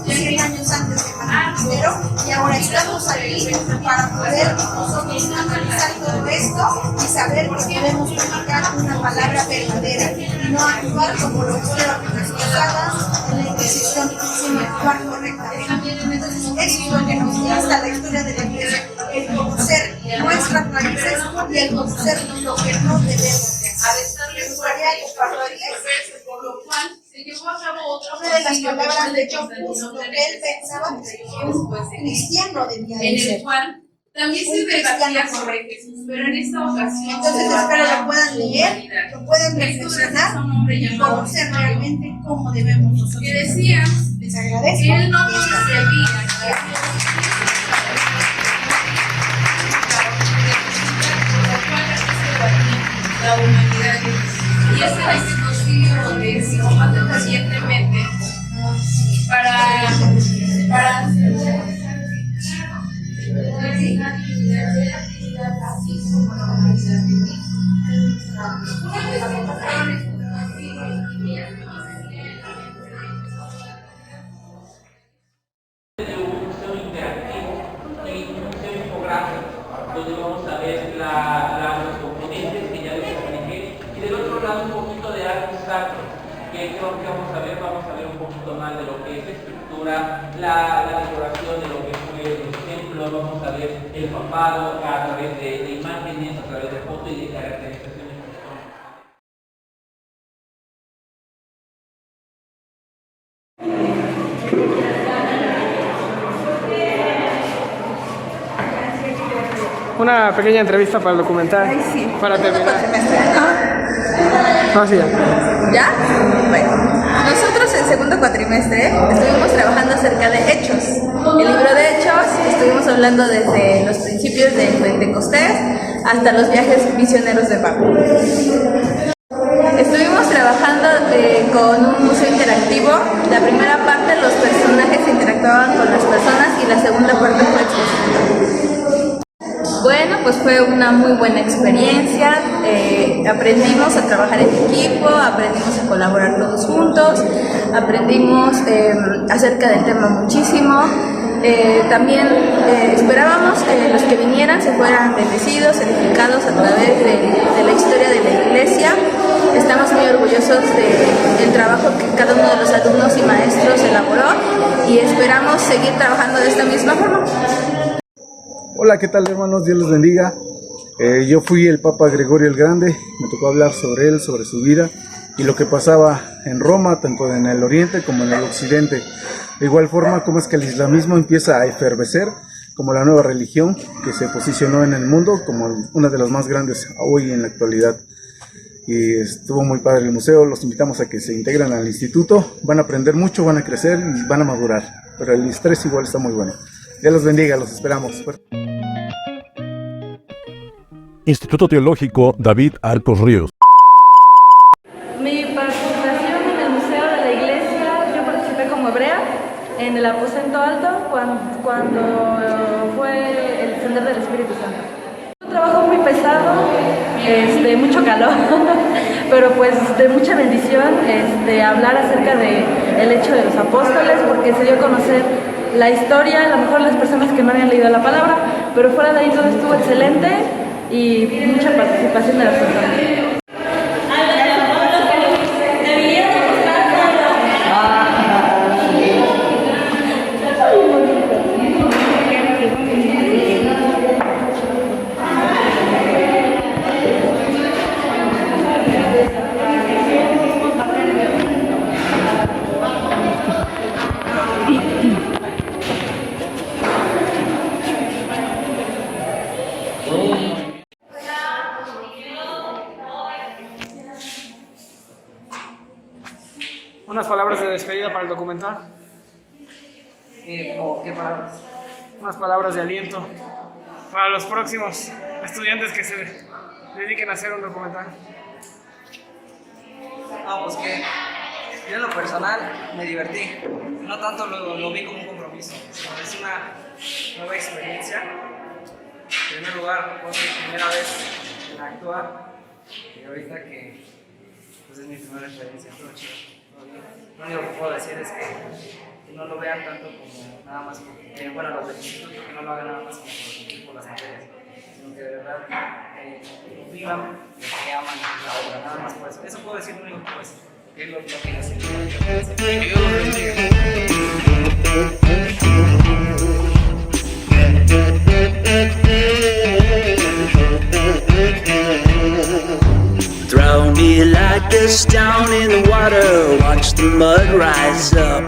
100 años antes de Magistero y ahora estamos aquí para poder nosotros analizar todo esto y saber que podemos predicar una palabra verdadera y no actuar como lo fueron las cruzadas en la Inquisición, sino actuar correctamente. Entonces, eso es lo que nos muestra la historia de la Iglesia, el conocer nuestras raíces y el conocer lo que no debemos de hacer. Me gustaría compartirles por lo cual una de las palabras de John Hus, lo que él pensaba que un cristiano debía de ser. También se debatía sobre Jesús, pero en esta ocasión. Entonces espero lo puedan leer, lo puedan reflexionar y conocer realmente cómo debemos nosotros. Que decía les agradezco. Que él no concebía la humanidad. Y ese es el concilio donde se combate recientemente para donde vamos a ver los componentes que ya les expliqué, y del otro lado un poquito de arte sacro, que creo que vamos a ver un poquito más de lo que es la estructura, la decoración de lo que fue el templo, vamos a ver el papado a través de imágenes, a través de fotos y de caracterizaciones. Una pequeña entrevista para el documental. Ay, sí. Para terminar. ¿No? Sí. ¿Ya? Bueno, nosotros en segundo cuatrimestre estuvimos trabajando acerca de Hechos. El libro de Hechos, estuvimos hablando desde los principios de Pentecostés hasta los viajes misioneros de Pablo. Estuvimos trabajando con un museo interactivo. La primera parte los personajes interactuaban con las personas y la segunda parte fue exposición. Bueno, pues fue una muy buena experiencia, aprendimos a trabajar en equipo, aprendimos a colaborar todos juntos, aprendimos acerca del tema muchísimo. También esperábamos que los que vinieran se fueran bendecidos, edificados a través de la historia de la iglesia. Estamos muy orgullosos del trabajo que cada uno de los alumnos y maestros elaboró y esperamos seguir trabajando de esta misma forma. Hola, ¿qué tal, hermanos? Dios los bendiga. Yo fui el Papa Gregorio el Grande, me tocó hablar sobre él, sobre su vida y lo que pasaba en Roma, tanto en el oriente como en el occidente. De igual forma, cómo es que el islamismo empieza a efervecer como la nueva religión que se posicionó en el mundo como una de las más grandes hoy en la actualidad. Y estuvo muy padre el museo, los invitamos a que se integren al instituto, van a aprender mucho, van a crecer y van a madurar, pero el estrés igual está muy bueno. Dios los bendiga, los esperamos. Instituto Teológico David Arcos Ríos. Mi participación en el Museo de la Iglesia, yo participé como hebrea en el aposento alto cuando fue el descender del Espíritu Santo. Un trabajo muy pesado, mucho calor, pero pues de mucha bendición hablar acerca del hecho de los apóstoles, porque se dio a conocer la historia, a lo mejor las personas que no habían leído la palabra, pero fuera de ahí todo estuvo excelente y mucha participación de las personas. Unas palabras de despedida para el documental. ¿Qué palabras? Unas palabras de aliento para los próximos estudiantes que se dediquen a hacer un documental. No, pues que yo en lo personal me divertí. No tanto lo vi como un compromiso, sino es una nueva experiencia. En primer lugar, fue mi primera vez en actuar y ahorita que pues es mi primera experiencia, todo chido, todo bien. Lo único que puedo decir es que no lo vean tanto como nada más porque, bueno, los del instituto que no lo hagan nada más como por las materias, sino que de verdad lo vivan, lo que aman la obra, nada más por eso. Eso puedo decir lo único que puedo decir, que es lo que les enseño. Que Dios los bendiga. Throw me like a stone in the water, watch the mud rise up.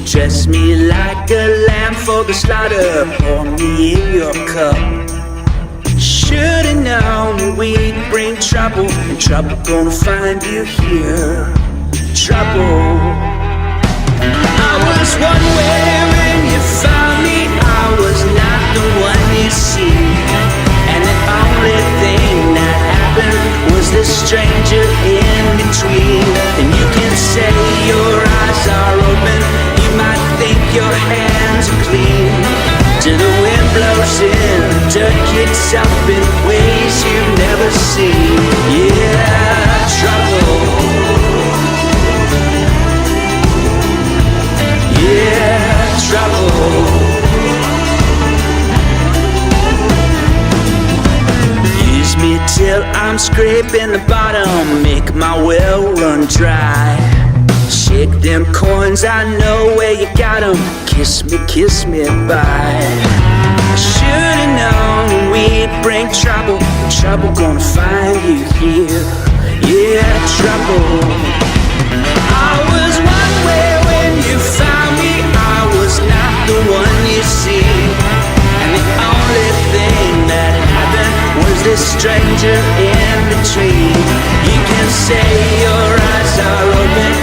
Dress me like a lamb for the slaughter, pour me in your cup. Should've known we'd bring trouble, and trouble gonna find you here. Trouble. I was one way when you found me, I was not the one you see. And the only thing that happened was the stranger in between. And you can say your eyes are open, you might think your hands are clean, till the wind blows in, the dirt kicks up in ways you've never seen. Yeah, trouble. Yeah, trouble. Use me till I'm scraping the bottom, make my well run dry. Shake them coins, I know where you got them. Kiss me bye. I should've known we'd bring trouble, trouble gonna find you here. Yeah, trouble. I was one way when you found me, I was not the one you see. And the only thing that happened was this stranger in between. You can say your eyes are open,